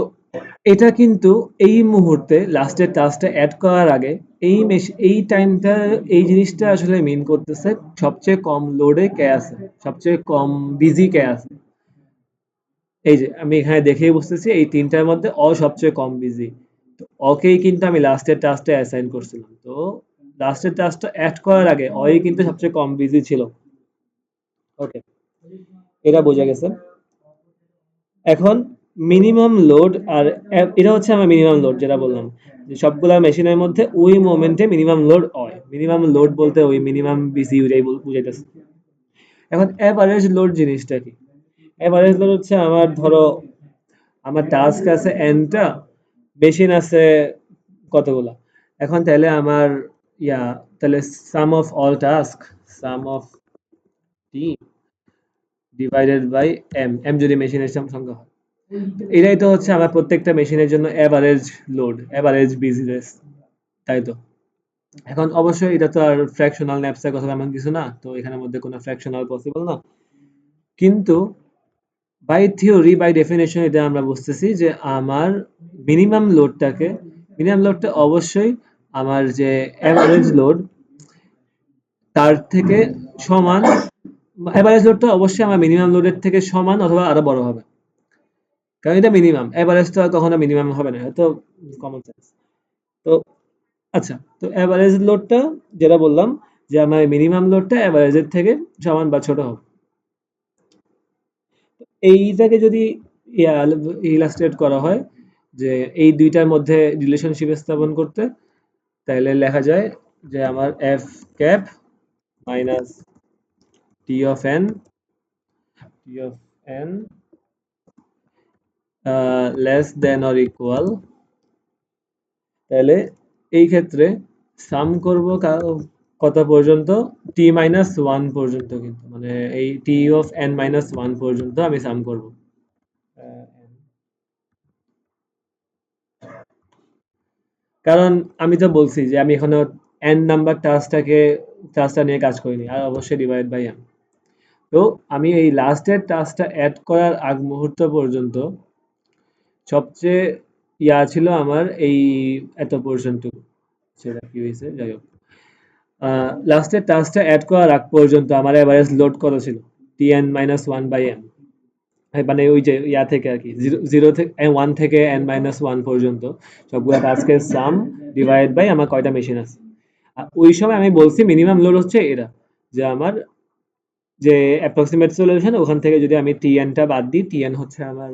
এটা কিন্তু এই মুহূর্তে লাস্টের টাস্কটা অ্যাড করার আগে এই টাইমটা, এই জিনিসটা আসলে মিন করতেছে সবচেয়ে কম লোডে কে আছে, সবচেয়ে কম বিজি কে আছে। এই যে আমি এখানে দেখেই বুঝতেছি এই তিনটার মধ্যে সবচেয়ে কম বিজি, তো ওকেই কিন্তু আমি লাস্টের টাস্কটা অ্যাসাইন করছিলাম, তো লাস্টের টাস্কটা অ্যাড করার আগে ওই কিন্তু সবচেয়ে কম বিজি ছিল। ওকে, এটা বোঝা গেছে। এখন মিনিমাম লোড আর এটা হচ্ছে আমার মিনিমাম লোড, যেটা বললাম যে সবগুলা মেশিনের মধ্যে ওই মোমেন্টে মিনিমাম লোড হয়, মিনিমাম লোড বলতে ওই মিনিমাম বিসি ওইটাই বুঝাইতেছে। এখন এভারেজ লোড জিনিসটা কি? এভারেজ লোড হচ্ছে আমার, ধরো আমার টাস্ক আছে এনটা, মেশিন আছে কতগুলা, এখন তাহলে আমার ইয়া তাহলে sum of all task, sum of T divided by M, M যদি মেশিনের সংখ্যা হয়, এটাই তো হচ্ছে আমার প্রত্যেকটা মেশিনের জন্য এভারেজ লোড, এভারেজ বিজনেস, তাই তো। এখন অবশ্যই এটা তো আর ফ্র্যাকশনাল ন্যাপসের কথা এমন কিছু না, তো এখানের মধ্যে কোনো ফ্র্যাকশনাল পসিবল না, কিন্তু বাই থিওরি বাই ডেফিনেশন এটা আমরা বুঝতেছি যে আমার মিনিমাম লোডটাকে, মিনিমাম লোডটা অবশ্যই আমার যে এভারেজ লোড তার থেকে সমান, এভারেজ লোডটা অবশ্যই আমার মিনিমাম লোডের থেকে সমান অথবা আরো বড় হবে, কারণ এটা মিনিমাম, এভারেজ তো আর কখনো মিনিমাম হবে না, তো কমন সেন্স। তো আচ্ছা, তো এভারেজ লোডটা যেটা বললাম যে আমার মিনিমাম লোডটা এভারেজের থেকে সমান বা ছোট হবে, এইটাকে যদি ইলাস্ট্রেট করা হয় যে এই দুইটার মধ্যে রিলেশনশিপ স্থাপন করতে, তাহলে লেখা যায় যে আমার F cap minus T of N, T of N less than or equal, তাহলে এই ক্ষেত্রে সাম করব কত পর্যন্ত, টি মাইনাস ওয়ান পর্যন্ত, কিন্তু মানে এই T of N minus one পর্যন্ত আমি সাম করব। কারণ আমি তো বলছি যে আমি এখনো এন নাম্বার টাস্কটা নিয়ে কাজ করিনি, আর অবশ্যই ডিভাইড বাই এন। তো আমি এই লাস্টের টাস্কটা অ্যাড করার আগ মুহূর্ত পর্যন্ত সবচেয়ে ছিল আমার এই এত পর্যন্ত, সেটা কি হয়েছে যাই হোক। লাস্টের টাস্কটা অ্যাড করার আগ পর্যন্ত আমার এভারেজ লোড কত ছিল, t n minus one by n, মানে ওই যে থেকে আর কি, জিরো জিরো থেকে ওয়ান থেকে এন মাইনাস ওয়ান পর্যন্ত সবগুলো টাস্কের সাম ডিভাইড বাই আমার কয়টা মেশিন আছে। আর ওই সময় আমি বলছি মিনিমাম লোড হচ্ছে এরা, যে আমার যে অ্যাপ্রক্সিমেট সলিউশন ওখান থেকে যদি আমি টিএনটা বাদ দিই, টিএন হচ্ছে আমার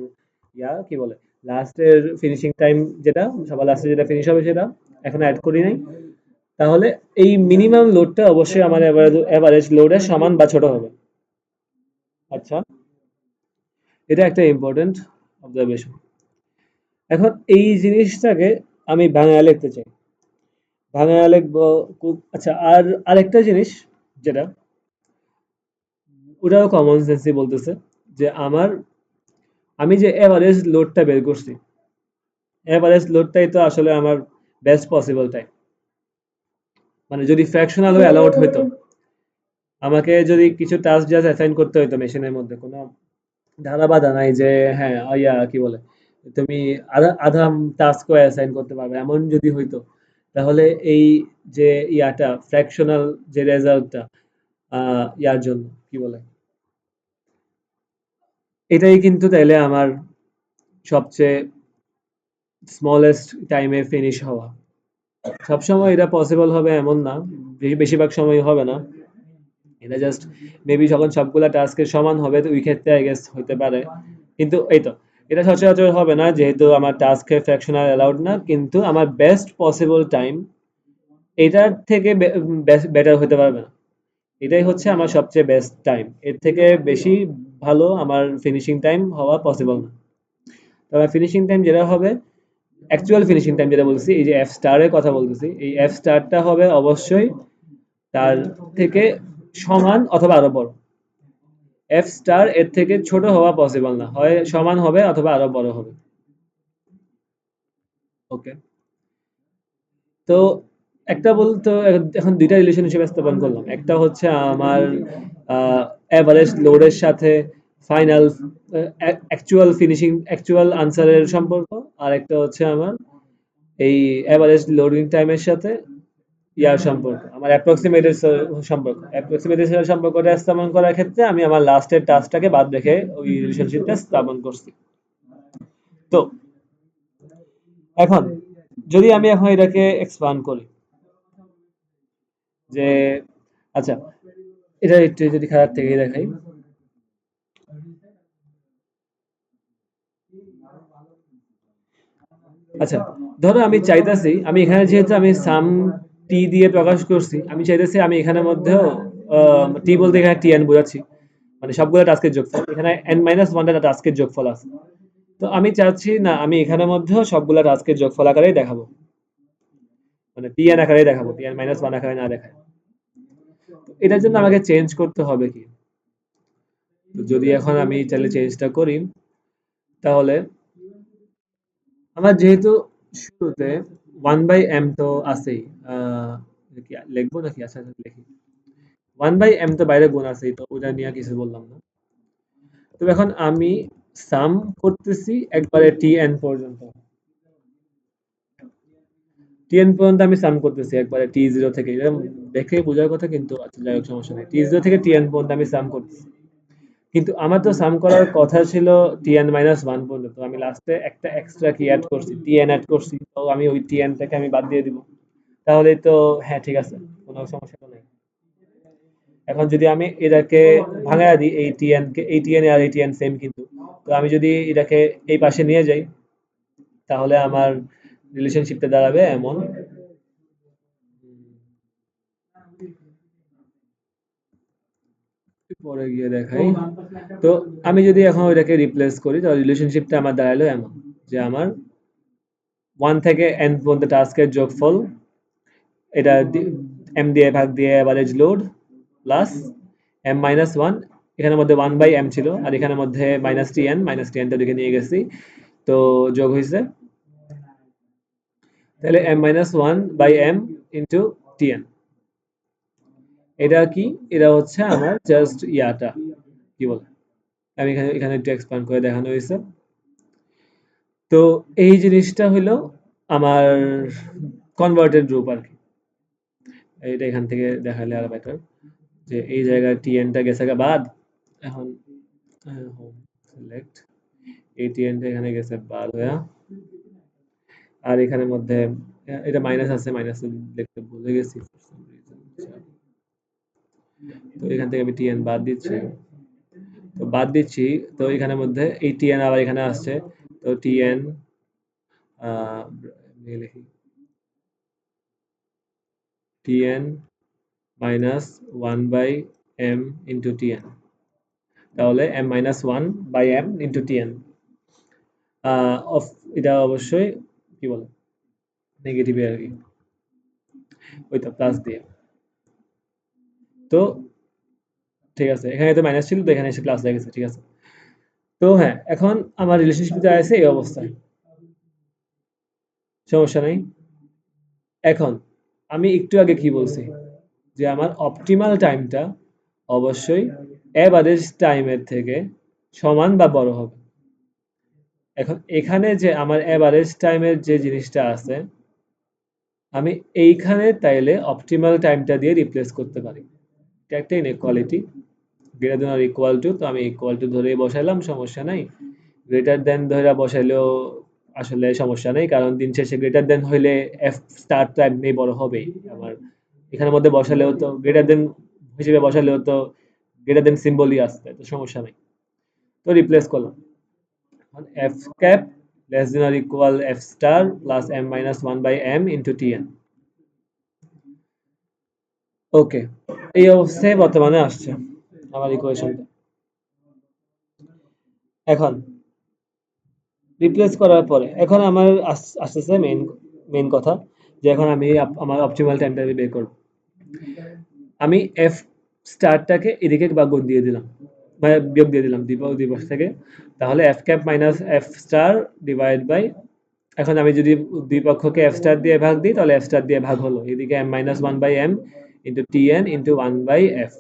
কি বলে লাস্টের ফিনিশিং টাইম, যেটা সবার লাস্টে যেটা ফিনিশ হবে সেটা এখন অ্যাড করি নাই, তাহলে এই মিনিমাম লোডটা অবশ্যই আমার এভারেজ লোডের সমান বা ছোট হবে। আচ্ছা, এটা একটা ইম্পর্টেন্ট অবজারভেশন। এখন এই জিনিসটাকে আমি বাংলা লিখতে চাই, বাংলা লিখবো আচ্ছা, আর আরেকটা জিনিস যেটা, ওটাও কমন সেন্সই বলতেছে যে আমি যে এভারেজ লোডটা বের করছি, এভারেজ লোডটাই তো আসলে আমার বেস্ট পসিবল টাইম। মানে যদি ফ্র্যাকশনাল হয়ে অ্যালাউড হইতো, আমাকে যদি কিছু টাস্ক জাস্ট অ্যাসাইন করতে হইতো মেশিনের মধ্যে, কোনো ধারা বাধা নাই যে হ্যাঁ কি বলে তুমি আধা আধা টাস্কও অ্যাসাইন করতে পারবে, এমন যদি হইতো, তাহলে এই যে ফ্র্যাকশনাল যে রেজাল্টটা জন্য কি বলে, এটাই কিন্তু তাইলে আমার সবচেয়ে স্মলেস্ট টাইমে ফিনিশ হওয়া। সবসময় এটা পসিবল হবে এমন না, বেশিরভাগ সময় হবে না, এটা জাস্ট মেবি যখন সবগুলা টাস্কের সমান হবে তো ওই ক্ষেত্রে আই গেস হইতে পারে। কিন্তু এই তো, এটা সচরাচর হবে না যেহেতু আমার টাস্কের ফ্র্যাকশনাল অ্যালাউড না, কিন্তু আমার বেস্ট পসিবল টাইম এটার থেকে বেটার হতে পারবে না। এটাই হচ্ছে আমার সবচেয়ে বেস্ট টাইম, এর থেকে বেশি ভালো আমার ফিনিশিং টাইম হওয়া পসিবল না। তবে ফিনিশিং টাইম যেটা হবে, অ্যাকচুয়াল ফিনিশিং টাইম যেটা বলছি, এই যে এফ স্টারের কথা বলতেছি, এই এফ স্টারটা হবে অবশ্যই তার থেকে সমান অথবা আরো বড়। এফ স্টার এর থেকে ছোট হওয়া পসিবল না, হয় সমান হবে অথবা আরো বড় হবে। ওকে, তো একটা বলতো, এখন দুইটা রিলেশনশিপ স্থাপন করলাম, একটা হচ্ছে আমার এভারেজ লোডের সাথে ফাইনাল অ্যাকচুয়াল ফিনিশিং অ্যাকচুয়াল আনসারের সম্পর্ক, আর একটা হচ্ছে আমার এই এভারেজ লোডিং টাইমের সাথে সম্পর্ক, আমার অ্যাপ্রক্সিমেটেড সম্পর্ক, অ্যাপ্রক্সিমেটেড সম্পর্কটা স্থাপন করার ক্ষেত্রে আমি আমার লাস্টের টাস্কটাকে বাদ রেখে ওই রিলেশনশিপটা স্থাপন করছি। তো এখন যদি আমি এখন এটাকে এক্সপান্ড করি, যে আচ্ছা, এটা একটু যদি খারাপ থেকে দেখাই, আচ্ছা ধরো আমি চাইতেছি, আমি এখানে যেহেতু আমি সাম টি দিয়ে প্রকাশ করছি, আমি চাইতেছি আমি এখানের মধ্যেও টি বলতে এখানে টি এন বোঝাচ্ছি, মানে সবগুলো টাস্কের যোগফল, এখানে এন মাইনাস ওয়ানটা টাস্কের যোগফল আছে। তো আমি চাচ্ছি না আমি এখানের মধ্যেও সবগুলা টাস্কের যোগফল আকারেই দেখাবো, মানে টি এন আকারেই দেখাবো, টি এন মাইনাস ওয়ান আকারে না দেখায়। এটার জন্য আমাকে চেঞ্জ করতে হবে কি, তো যদি এখন আমি চাইলে চেঞ্জটা করি, তাহলে আমার যেহেতু শুরুতে ওয়ান বাই এম তো আছেই, লিখবো নাকি, আচ্ছা আচ্ছা, লিখি, ওয়ান বাই এম তো বাইরে গুণ আছেই, তো ওটা নিয়ে কিছু বললাম না। তো এখন আমি সাম করতেছি একবারে টি এন পর্যন্ত, টি এন পর্যন্ত আমি সাম করতেছি একবারে টি জিরো থেকে, এটা দেখে বোঝার কথা, কিন্তু আচ্ছা যাই হোক সমস্যা নেই, টি জিরো থেকে টি এন পর্যন্ত আমি সাম করতেছি। কিন্তু আমার তো সাম করার কথা ছিল টি এন মাইনাস ওয়ান পর্যন্ত, তো আমি লাস্টে একটা এক্সট্রা কি অ্যাড করছি, টি এন অ্যাড করছি, তো আমি ওই টি এনটাকে আমি বাদ দিয়ে দিব, তাহলে তো হ্যাঁ ঠিক আছে, কোনো সমস্যা তো নেই। এখন যদি আমি এটাকে ভাঙায় দিই, এই টিএন কে, এই টিএন আর এই টিএন সেম কিন্তু, তো আমি যদি এটাকে এই পাশে নিয়ে যাই, তাহলে আমার রিলেশনশিপটা দাঁড়াবে এমন, পরে গিয়ে দেখাই। তো আমি যদি এখন ওইটাকে রিপ্লেস করি তাহলে রিলেশনশিপটা আমার দাঁড়ালো এমন যে আমার 1 থেকে n পর্যন্ত টাস্কের যোগফল, এটা m দিয়ে ভাগ দিয়ে average load plus m minus 1, এখানের মধ্যে 1 বাই m ছিল আর এখানের মধ্যে মাইনাস টা দিকে নিয়ে গেছি, তো যোগ হয়েছে তাহলে m minus 1 by m into tn। এটা কি, এটা হচ্ছে আমার জাস্ট ইয়াটা কি বলে, আমি এখানে এখানে একটু এক্সপ্যান্ড করে দেখানো হয়েছে। তো এই জিনিসটা হলো আমার কনভার্টেড রূপ আর কি। এটা এখান থেকে দেখালে আরো বেটার, যে এই জায়গায় টিএনটা গেছে গা বাদ। এখন হোম সিলেক্ট, এই টিএনটা এখানে গেছে বাদ হয়ে, আর এখানের মধ্যে এটা মাইনাস আছে, মাইনাস লিখতে ভুলে গেছি for some reason। তো এখান থেকে আমি টিএন বাদ দিচ্ছি, তো বাদ দিচ্ছি, তো এখানের মধ্যে এই টিএন আবার এখানে আসছে, তো টিএন লিখি t n minus 1 by M into t n, তাহলে m minus 1 by m into t n. অফ, এটা অবশ্যই কি বলে নেগেটিভ আর কি, ওই তো প্লাস দিয়ে। তো ঠিক আছে, এখানে তো মাইনাস ছিল, তো এখানে এসে প্লাস হয়ে গেছে, ঠিক আছে। তো হ্যাঁ, এখন আমার রিলেশনশিপটা আছে এই অবস্থায়, সমস্যা নেই। এখন আমি একটু আগে কি বলছি, যে আমার অপটিমাল টাইমটা অবশ্যই অ্যাভারেজ টাইমের থেকে সমান বা বড় হবে। এখন এখানে যে আমার অ্যাভারেজ টাইমের যে জিনিসটা আছে, আমি এইখানে তাইলে অপটিমাল টাইমটা দিয়ে রিপ্লেস করতে পারি। এটা একটা inequality, greater than or equal two, তো আমি ইকুয়াল টু ধরে বসাইলাম, সমস্যা নাই। গ্রেটার দেন ধরে বসাইলেও আসলে সমস্যা নেই, কারণ দিন শেষে গ্রেটার দেন হইলে এফ স্টার তো এমনি বড় হবেই আমার। এখানের মধ্যে বসালেও তো গ্রেটার দেন হিসেবে বসালেও তো গ্রেটার দেন সিম্বলই আসছে, তো সমস্যা নেই। তো রিপ্লেস করলাম, F cap less than or equal F star plus M minus 1 by M into TN. Okay, এই অবস্থায় বর্তমানে আসছে আমার ইকুয়েশনটা। এখন রিপ্লেস করার পরে এখন আমার আসতেছে মেইন মেইন কথা, যে এখন আমি আমার অপটিমাল টাইমটা বের করব। আমি এফ স্টারটাকে এদিকে বা গুণ দিয়ে দিলাম, মানে বিয়োগ দিয়ে দিলাম দিবস থেকে, তাহলে f cap minus f star divide by, এখন আমি যদি দুই পক্ষকে এফ স্টার দিয়ে ভাগ দিই তাহলে এফ স্টার দিয়ে ভাগ হলো, এদিকে m minus 1 by M into t n into 1 by f.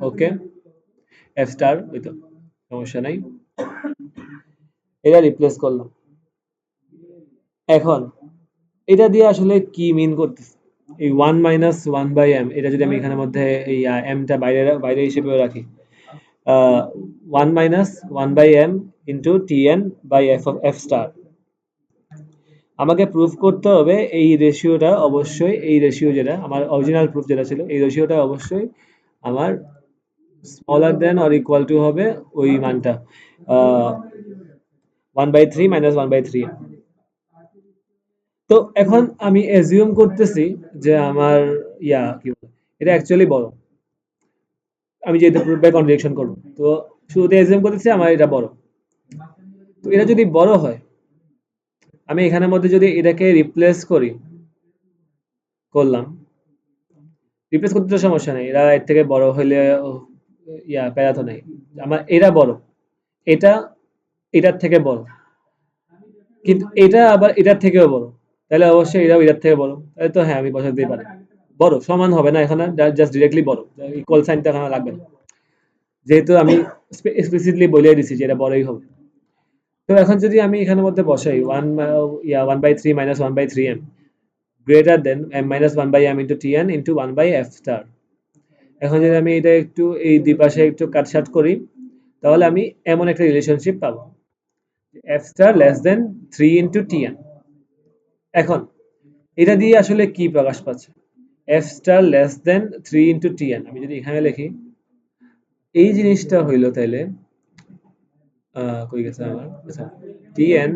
Okay, f star ওই তো, সমস্যা নাই, এটা রিপ্লেস করলাম। এখন এটা দিয়ে আসলে কি মিন করতেছে, এই 1 মাইনাস 1 বাই এম, এটা যদি আমি এখানের মধ্যে এই এমটা বাইরে বাইরে হিসেবেও রাখি, 1 minus 1 by M into t n by f f star, আমাকে প্রুফ করতে হবে এই রেশিওটা অবশ্যই, এই রেশিও যেটা আমার অরিজিনাল প্রুফ যেটা ছিল, এই রেশিওটা অবশ্যই আমার smaller then or equal two হবে ওই মানটা, 1/3 মাইনাস 1/3। তো এখন আমি এজিউম করতেছি যে আমার কি বলে, এটা অ্যাকচুয়ালি বড়, আমি যেহেতু প্রুফ বাই কন্ট্রাডিকশন করবো, তো শুরুতে এজিউম করতেছি আমার এটা বড়। তো এটা যদি বড় হয়, আমি এখানের মধ্যে যদি এটাকে রিপ্লেস করলাম, রিপ্লেস করতে তো সমস্যা নেই, এরা এর থেকে বড় হইলে প্যারা তো নেই, আমার এরা বড়, এটা এটার থেকে বড়, কিন্তু এটা আবার এটার থেকেও বড়, তাহলে অবশ্যই এটাও এটার থেকে বড়, তাহলে তো হ্যাঁ আমি বসাতেই পারি। বড় সমান হবে না এখানে, জাস্ট ডিরেক্টলি বড়, ইকুয়াল সাইনটা এখানে লাগবে না, যেহেতু আমি এক্সপ্লিসিটলি বলে দিছি যে এটা বড়ই হবে। তো এখন যদি আমি এখানের মধ্যে বসাই 1/3 minus 1/3 m greater than m minus 1 by M into t n into 1 by F star, এখন যদি আমি এটা একটু এই দুই পাশে একটু কাটছাট করি, তাহলে আমি এমন একটা রিলেশনশিপ পাবো, f star less than 3 into t n. এখন এটা দিয়ে আসলে কি প্রকাশ পাচ্ছে, f star less than 3 into t n, আমি যদি এখানে লিখি এই জিনিসটা হইলো তাইলে কই গেছে আমার, আচ্ছা, TN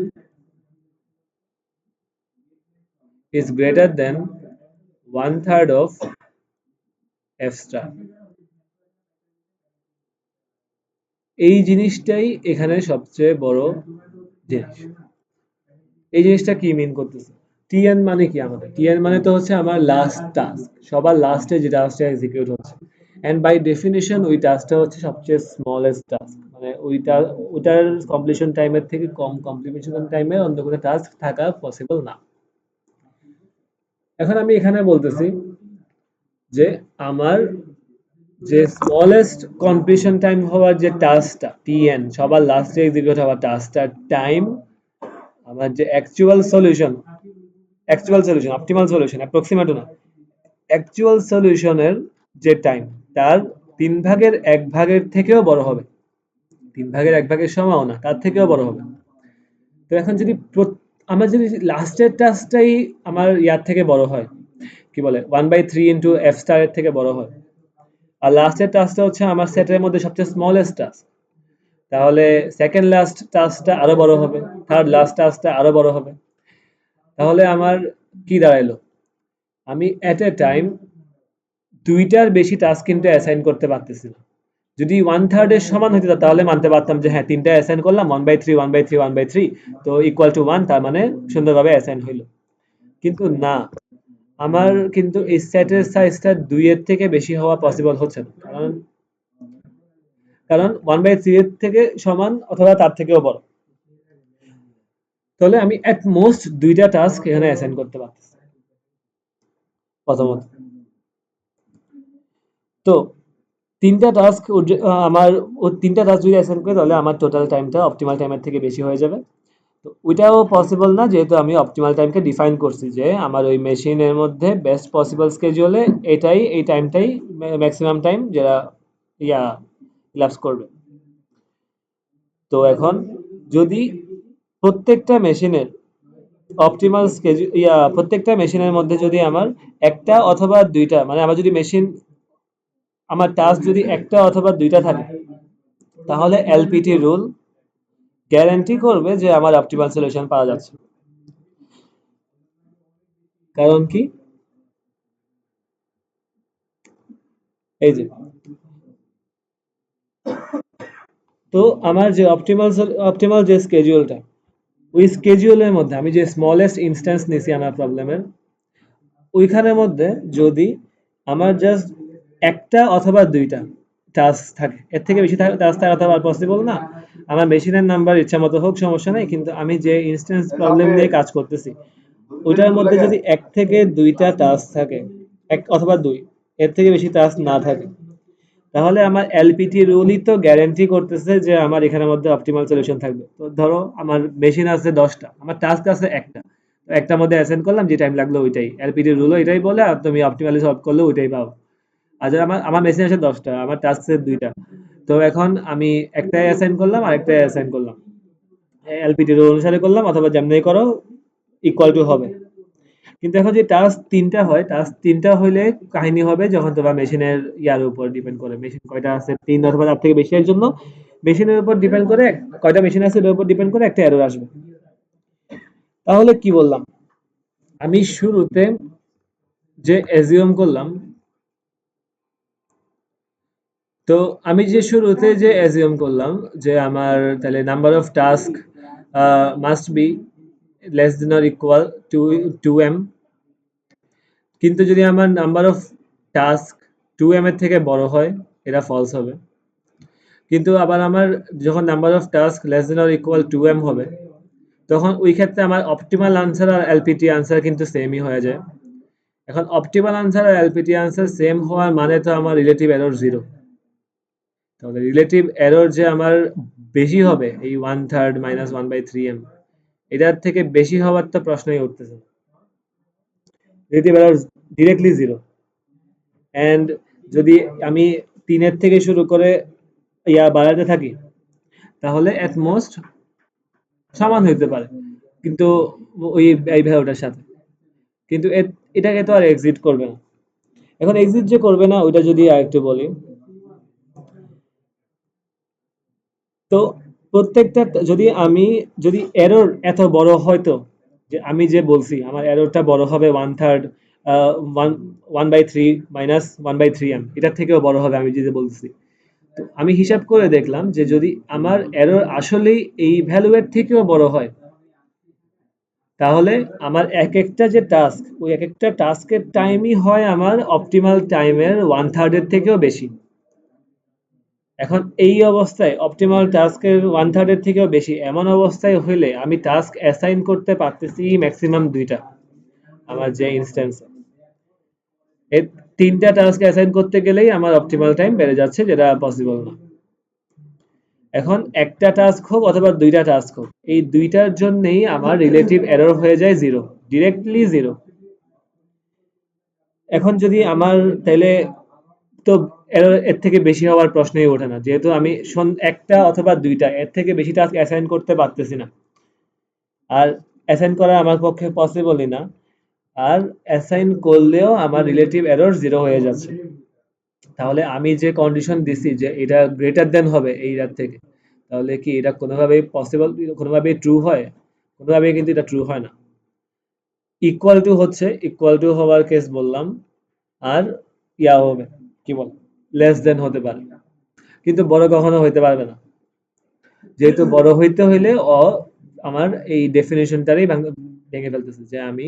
is greater than 1/3 of f star, এই জিনিসটাই এখানে সবচেয়ে বড় জিনিস। এই জিনিসটা কি মিন করতেছে? টিএন মানে কি আমাদের? টিএন মানে তো হচ্ছে আমার লাস্ট টাস্ক, সবার লাস্টে যে টাস্কটা এক্সিকিউট হচ্ছে। এন্ড বাই ডেফিনিশন ওই টাস্কটা হচ্ছে সবচেয়ে স্মলেস্ট টাস্ক, মানে ওইটার কমপ্লিশন টাইমের থেকে কম কমপ্লিশন টাইমে অন্য কোনো টাস্ক থাকা পসিবল না। এখন আমি এখানে বলতেছি যে আমার যে স্মলেস্ট কমপ্লিশন টাইম হওয়ার যে টাস্কটা টিএন, সবার লাস্টে এক্সিকিউট হওয়ার টাস্কটার টাইম, আমার যে অ্যাকচুয়াল সলিউশন অপটিমাল সলিউশন, অ্যাপ্রক্সিমেটও না, অ্যাকচুয়াল সলিউশনের যে টাইম, তার 1/3 থেকেও বড় হবে। 1/3 সমাও না, তার থেকেও বড় হবে। তো এখন যদি আমার যদি লাস্টের টাস্কটাই আমার ইয়ার থেকে বড় হয়, কি বলে 1/3 ইন্টু এফ স্টার এর থেকে বড় হয়, আর লাস্টের টাস্কটা হচ্ছে আমার সেটের মধ্যে সবচেয়ে স্মলেস্ট টাস্ক, তাহলে সেকেন্ড লাস্ট টাস্কটা আরো বড় হবে, থার্ড লাস্ট টাস্কটা আরো বড় হবে। তাহলে আমার কি দাঁড়াইলো? আমি এট এ টাইম দুইটার বেশি টাস্ক কিন্তু অ্যাসাইন করতে পারতেছি না। যদি 1/3 এর সমান হতো তাহলে মানতে পারতাম যে হ্যাঁ, তিনটা অ্যাসাইন করলাম, 1/3 1/3 1/3, তো ইকুয়াল টু 1, তার মানে সুন্দরভাবে অ্যাসাইন হইলো। কিন্তু না, আমার কিন্তু এই সেটের সাইজটা 2 এর থেকে বেশি হওয়া পসিবল হচ্ছে না, কারণ 1/3 এর থেকে সমান অথবা তার থেকেও বড়। তাহলে আমি এট মোস্ট দুইটা টাস্ক এখানে অ্যাসাইন করতে পারতেছি প্রথমত। তো তিনটা টাস্ক আমার তিনটা টাস্ক যদি অ্যাসাইন করি তাহলে আমার টোটাল টাইমটা অপটিমাল টাইমের থেকে বেশি হয়ে যাবে। তো ওইটাও পসিবল না, যেহেতু আমি অপটিমাল টাইমকে ডিফাইন করছি যে আমার ওই মেশিনের মধ্যে বেস্ট পসিবল স্কেজুয়ালে এই টাইমটাই ম্যাক্সিমাম টাইম যেটা ইয়া ইলাপস করবে। তো এখন যদি প্রত্যেকটা মেশিনের অপটিমাল স্কেজুয়াল প্রত্যেকটা মেশিনের মধ্যে যদি আমার একটা অথবা দুইটা, মানে আমার যদি মেশিন, আমার টাস্ক যদি একটা অথবা দুইটা থাকে, তাহলে এলপিটি রুল গ্যারান্টি করবে যে আমার অপটিমাল সলিউশন পাওয়া যাচ্ছে। কারণ কি? এই যে, তো আমার যে অপটিমাল যে স্কেজুয়ালটা, ওই স্কেজুয়ালের মধ্যে আমি যে স্মলেস্ট ইনস্ট্যান্স নিছি আমার প্রবলেমের, ওইখানের মধ্যে যদি আমার জাস্ট একটা অথবা দুইটা টাস্ক থাকে, এর থেকে বেশি টাস্ক থাকা তো আর পসিবল না। আমার মেশিনের নাম্বার ইচ্ছা মতো হোক, সমস্যা নেই, কিন্তু আমি যে ইনস্ট্যান্স প্রবলেম নিয়ে কাজ করতেছি ওইটার মধ্যে যদি এক থেকে দুইটা টাস্ক থাকে, এক অথবা দুই, এর থেকে বেশি টাস্ক না থাকে, তাহলে আমার এলপিটি রুলই তো গ্যারান্টি করতেছে যে আমার এখানের মধ্যে অপটিমাল সলিউশন থাকবে। তো ধরো আমার মেশিন আছে 10টা, আমার টাস্ক আছে একটা, তো একটার মধ্যে অ্যাসাইন করলাম, যে টাইম লাগলো ওইটাই, এলপিটি রুলও এটাই বলে, আর তুমি অপটিমালি সলভ করলে ওইটাই পাও। আর যদি আমার আমার মেশিন আছে 10টা, আমার টাস্ক আছে দুইটা, তো এখন আমি একটাই অ্যাসাইন করলাম আর একটাই অ্যাসাইন করলাম, এলপিটি রুল অনুসারে করলাম অথবা যেমনি করো, ইকুয়াল টু হবে। কিন্তু এখন যে টাস্ক তিনটা হয়, টাস্ক তিনটা হইলে কাহিনী হবে যখন তোমার মেশিনের ইয়ার উপর ডিপেন্ড করে, মেশিন কয়টা আছে, তিন অথবা তার থেকে বেশি এর জন্য মেশিনের উপর ডিপেন্ড করে, কয়টা মেশিন আছে এর উপর ডিপেন্ড করে একটা এরর আসবে। তাহলে কি বললাম? আমি শুরুতে যে অ্যাজিউম করলাম, তো আমি যে শুরুতে যে অ্যাজিউম করলাম যে আমার তাহলে number of task must be less than or equal two 2m, কিন্তু যদি আমার নাম্বার অফ টাস্ক 2m এর থেকে বড় হয়, এটা ফলস হবে। কিন্তু আবার আমার যখন number of task less than or equal 2m হবে, তখন ওই ক্ষেত্রে আমার অপটিমাল আনসার আর এলপিটি আনসার কিন্তু সেমই হয়ে যায়। এখন অপটিমাল আনসার আর এলপিটি আনসার সেম হওয়ার মানে তো আমার রিলেটিভ এরর জিরো। তাহলে রিলেটিভ এরর যে আমার বেশি হবে, এই 1/3 মাইনাস 1/3m, এটার থেকে বেশি হওয়ার তো প্রশ্নই উঠতেছে না। Relative error directly zero. And যদি আমি 3-এর থেকে শুরু করে বাড়াতে থাকি, তাহলে এট মোস্ট সমান হইতে পারে, কিন্তু ওই এই ভ্যালুটার সাথে, কিন্তু এটাকে তো আর এক্সিট করবে না। এখন এক্সিট যে করবে না ওইটা যদি আরেকটু বলি, তো প্রত্যেকটা যদি এরর এত বড় হয়তো, যে আমি যে বলছি আমার এররটা বড় হবে 1/3 1/3 মাইনাস 1/3m, এটার থেকেও বড় হবে আমি যে বলছি, তো আমি হিসাব করে দেখলাম যে যদি আমার এরর আসলেই এই ভ্যালুয়ের থেকেও বড় হয়, তাহলে আমার এক একটা যে টাস্ক, ওই এক একটা টাস্কের টাইমই হয় আমার অপটিমাল টাইমের 1/3 এর থেকেও বেশি। এখন এই অবস্থায় অপটিমাল টাস্কের 1/3 এর থেকেও বেশি এমন অবস্থায় হইলে আমি টাস্ক অ্যাসাইন করতে পারতেছি ম্যাক্সিমাম 2টা আমার যে ইনস্ট্যান্স। এর 3টা টাস্ক অ্যাসাইন করতে গেলেই আমার অপটিমাল টাইম বেড়ে যাচ্ছে, যেটা পসিবল না। এখন একটা টাস্ক হোক অথবা 2টা টাস্ক হোক, এই 2টার জন্যই আমার রিলেটিভ এরর হয়ে যায় 0, ডিরেক্টলি 0। এখন যদি আমার তাইলে তো এর থেকে বেশি হওয়ার প্রশ্নই ওঠে না, যেহেতু আমি একটা অথবা 2টা এর থেকে বেশি টাস্ক অ্যাসাইন করতে পারতেছি না, আর অ্যাসাইন করা আমার পক্ষে পসিবলই না। আর অ্যাসাইন করলেও আমার রিলেটিভ এরর 0 হয়ে যাচ্ছে। তাহলে আমি যে কন্ডিশন দিছি যে এটা গ্রেটার দেন হবে এইটার থেকে, তাহলে কি এটা কোনোভাবেই পসিবল, কোনোভাবেই ট্রু হয়? কোনোভাবেই কিন্তু এটা ট্রু হয় না। ইকুয়াল টু হচ্ছে, ইকুয়াল টু হওয়ার কেস বললাম, আর হবে কি বল, লেস দেন হতে পারে, কিন্তু বড় কখনো হইতে পারবে না, যেহেতু বড় হইতে হইলে আমার এই ডেফিনেশনটারই ভেঙে ফেলতেছে যে আমি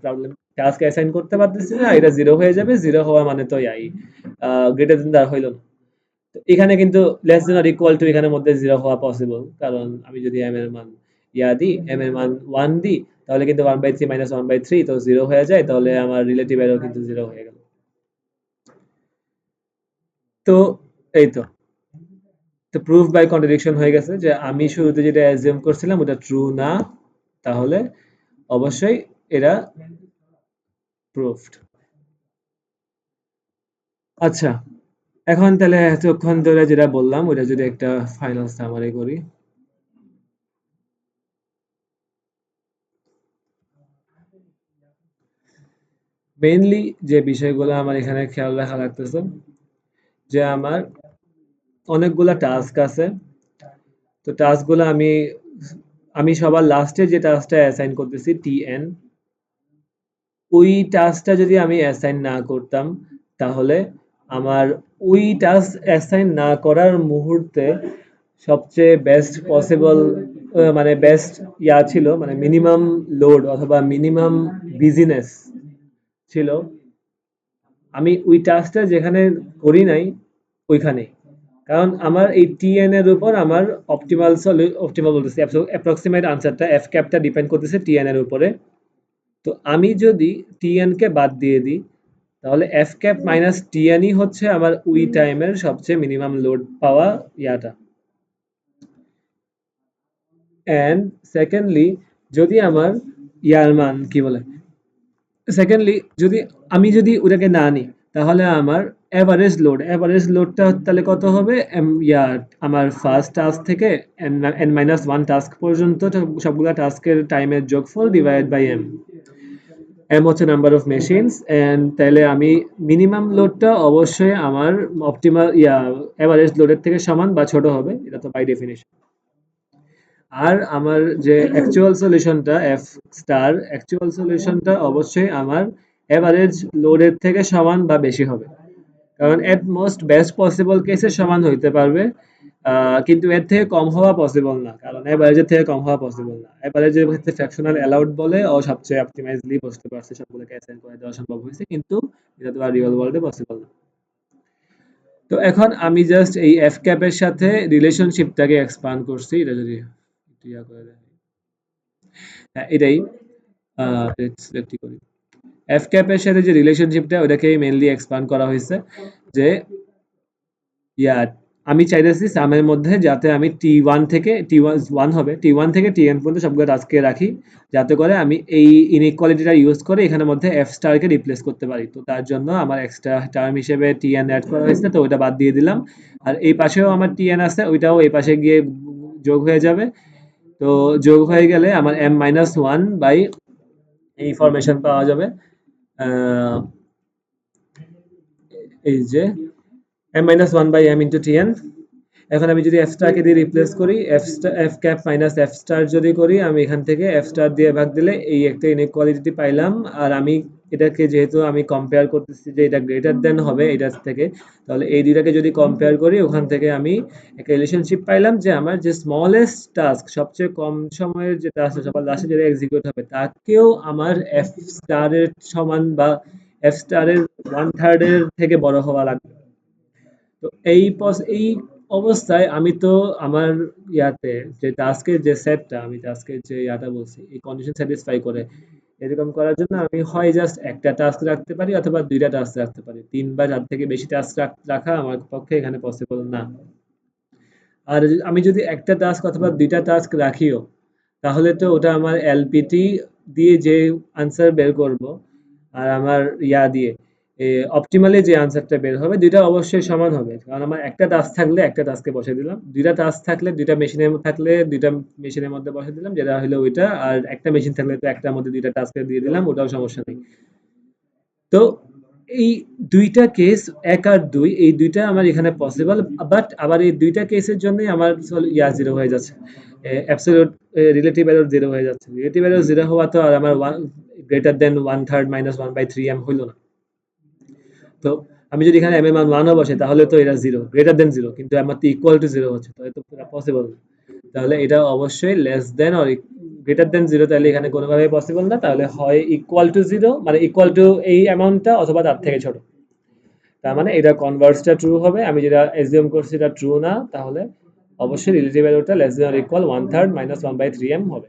প্রবলেম টাস্ক অ্যাসাইন করতে পারতেছি না, এটা 0 হয়ে যাবে, 0 হওয়া মানে তো গ্রেটার দেন দ্যাট হইল না। তো এখানে কিন্তু less than or equal to এখানের মধ্যে 0 হওয়া পসিবল, কারণ আমি যদি m এর মান দিই, m এর মান 1 দিই, তাহলে কিন্তু 1/3 মাইনাস 1/3 তো 0 হয়ে যায়, তাহলে আমার রিলেটিভ এরর কিন্তু 0 হয়ে গেল। তো এই তো প্রুফ বাই কন্ট্রাডিকশন হয়ে গেছে যে আমি শুরুতে যেটা অ্যাজিউম করছিলাম ওটা ট্রু না, তাহলে অবশ্যই এরা প্রুফড। আচ্ছা, এখন তাহলে এতক্ষণ ধরে যেটা বললাম ওটা যদি একটা ফাইনাল সামারি করি। মেইনলি যে বিষয়গুলো আমার এখানে খেয়াল রাখা লাগতেছে, যে আমার অনেকগুলা টাস্ক আছে। তো টাস্কগুলো আমি আমি সবার লাস্টে যে টাস্কটা অ্যাসাইন করতেছি টিএন, ওই টাস্কটা যদি আমি অ্যাসাইন না করতাম, তাহলে আমার ওই টাস্ক অ্যাসাইন না করার মুহূর্তে সবচেয়ে বেস্ট পসিবল, মানে বেস্ট ছিল, মানে মিনিমাম লোড অথবা মিনিমাম বিজিনেস ছিল আমি ওই টাস্কটা যেখানে করি নাই ওইখানেই। কারণ আমার এই টিএন এর উপর আমার অপটিমাল বলতেছি অ্যাপ্রক্সিমেট আনসারটা এফ ক্যাপটা ডিপেন্ড করতেছে টিএন এর উপরে। তো আমি যদি টিএন কে বাদ দিয়ে দিই, তাহলে এফ ক্যাপ মাইনাস টিএনই হচ্ছে আমার ওই টাইমের সবচেয়ে মিনিমাম লোড পাওয়া ইয়াটা। অ্যান্ড সেকেন্ডলি, যদি আমার ইয়ার মান কি বলে, সেকেন্ডলি যদি আমি যদি ওটাকে না নিই, তাহলে আমার এভারেজ লোডটা তাহলে কত হবে, আমার ফার্স্ট টাস্ক থেকে এন মাইনাস ওয়ান টাস্ক পর্যন্ত সবগুলা টাস্কের টাইমের যোগফল ডিভাইড বাই এম। এম হচ্ছে নাম্বার অফ মেশিনস, এন্ড তাহলে আমি মিনিমাম লোডটা অবশ্যই আমার অপটিমাল এভারেজ লোডের থেকে সমান বা ছোট হবে, এটা তো বাই ডেফিনেশন। আর আমার যে অ্যাকচুয়াল সলিউশনটা এফ স্টার, অ্যাকচুয়াল সলিউশনটা অবশ্যই আমার এভারেজ লোডের থেকে সমান বা বেশি হবে, কারণ এট মোস্ট বেস্ট পসিবল কেসে সমান হইতে পারবে, কিন্তু এর থেকে কম হওয়া পসিবল না, কারণ এভারেজের থেকে কম হওয়া পসিবল না। এভারেজের ক্ষেত্রে ফ্র্যাকশনাল অ্যালাউড বলে ও সবচেয়ে অপটিমাইজলি বুঝতে পারছে, সবগুলোকে অ্যাসাইন করে দেওয়া সম্ভব হয়েছে, কিন্তু এটা তো আর রিয়েল ওয়ার্ল্ডে পসিবল না। তো এখন আমি জাস্ট এই এফ ক্যাপের সাথে রিলেশনশিপটাকে এক্সপান্ড করছি, এটা যদি একটু করে দেয়, হ্যাঁ এটাই কি করি, এফ ক্যাপের সাথে যে রিলেশনশিপটা ওটাকে মেইনলি এক্সপান্ড করা হয়েছে, যে ইয়া আমি চাইতেছি সামের মধ্যে যাতে আমি টি1 থেকে টি1 হবে, টি1 থেকে টিএন পর্যন্ত সবগুলো টাস্কে রাখি, যাতে করে আমি এই ইনইকুয়ালিটিটা ইউজ করে এখানের মধ্যে এফ স্টারকে রিপ্লেস করতে পারি। তো তার জন্য আমার এক্সট্রা টার্ম হিসেবে টিএন অ্যাড করা হয়েছে, তো ওটা বাদ দিয়ে দিলাম। আর এই পাশেও আমার টিএন আছে, ওইটাও এই পাশে গিয়ে যোগ হয়ে যাবে। তো যোগ হয়ে গেলে আমার এম মাইনাস ওয়ান বাই এই ফরমেশন পাওয়া যাবে, এই যে m minus 1 by m into tn। এখন আমি যদি f star কে দিয়ে রিপ্লেস করি, f cap minus f star যদি করি, আমি এখান থেকে f star দিয়ে ভাগ দিলে এই একটা ইনইকুয়ালিটি পাইলাম, আর আমি এটাকে যেহেতু আমি কম্পেয়ার করতেছি যে এটা গ্রেটার দেন হবে এটার থেকে, তাহলে এই দুইটাকে যদি কম্পেয়ার করি ওখান থেকে আমি একটা রিলেশনশিপ পাইলাম যে আমার যে স্মলেস্ট টাস্ক, সবচেয়ে কম সময়ের যে টাস্ক সবার লাস্টে যেটা এক্সিকিউট হবে তাকেও আমার এফ স্টারের সমান বা এফ স্টারের ওয়ান থার্ডের থেকে বড় হওয়া লাগবে। তো এই অবস্থায় আমি তো আমার ইয়াতে যে টাস্কের যে সেটটা, আমি টাস্কের যে ইয়াটা বলছি এই কন্ডিশন স্যাটিসফাই করে, এরকম করার জন্য আমি হয় জাস্ট একটা টাস্ক রাখতে পারি অথবা দুইটা টাস্ক রাখতে পারি। তিন বা চার থেকে বেশি টাস্ক রাখা আমার পক্ষে এখানে পসিবল না। আর আমি যদি একটা টাস্ক অথবা দুইটা টাস্ক রাখিও, তাহলে তো ওটা আমার এলপিটি দিয়ে যে আনসার বের করব আর আমার ইয়া দিয়ে অপটিমালি যে আনসারটা বের হবে দুইটা অবশ্যই সমান হবে, কারণ আমার একটা টাস্ক থাকলে একটা টাস্কে বসে দিলাম, দুইটা টাস্ক থাকলে দুইটা মেশিনের থাকলে দুইটা মেশিনের মধ্যে বসে দিলাম যেটা হলো ওইটা, আর একটা মেশিন থাকলে তো একটার মধ্যে দুইটা টাস্কে দিয়ে দিলাম, ওটাও সমস্যা নেই। তো এই দুইটা কেস এক আর দুই, এই দুইটা আমার এখানে পসিবল, বাট আবার এই দুইটা কেসের জন্যই আমার ইয়া জিরো হয়ে যাচ্ছে, অ্যাবসলিউট রিলেটিভ এরর জিরো হয়ে যাচ্ছে। রিলেটিভ এরর জিরো হওয়া তো আর আমার greater than one third minus one by three m হইলো না। তো আমি যদি এখানে এম এর মান ওয়ানও বসে তাহলে তো এটা জিরো, গ্রেটার দেন জিরো, কিন্তু আমার তো ইকুয়াল টু জিরো হচ্ছে, তাহলে তো পসিবল না। তাহলে এটা অবশ্যই less than or greater than zero, তাহলে এখানে কোনোভাবেই পসিবল না, তাহলে হয় ইকুয়াল টু জিরো মানে ইকুয়াল টু এই অ্যামাউন্টটা অথবা তার থেকে ছোট। তার মানে এটা কনভার্সটা ট্রু হবে, আমি যেটা এজিউম করছি এটা ট্রু না, তাহলে অবশ্যই রিলেটিভ এররটা less than or equal one third minus one by three M হবে।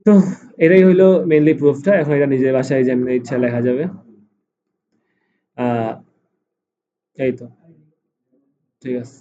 তো এটাই হইলো মেইনলি প্রুফটা, এখন এটা নিজের বাসায় যেমনি ইচ্ছা লেখা যাবে। এই তো, ঠিক আছে।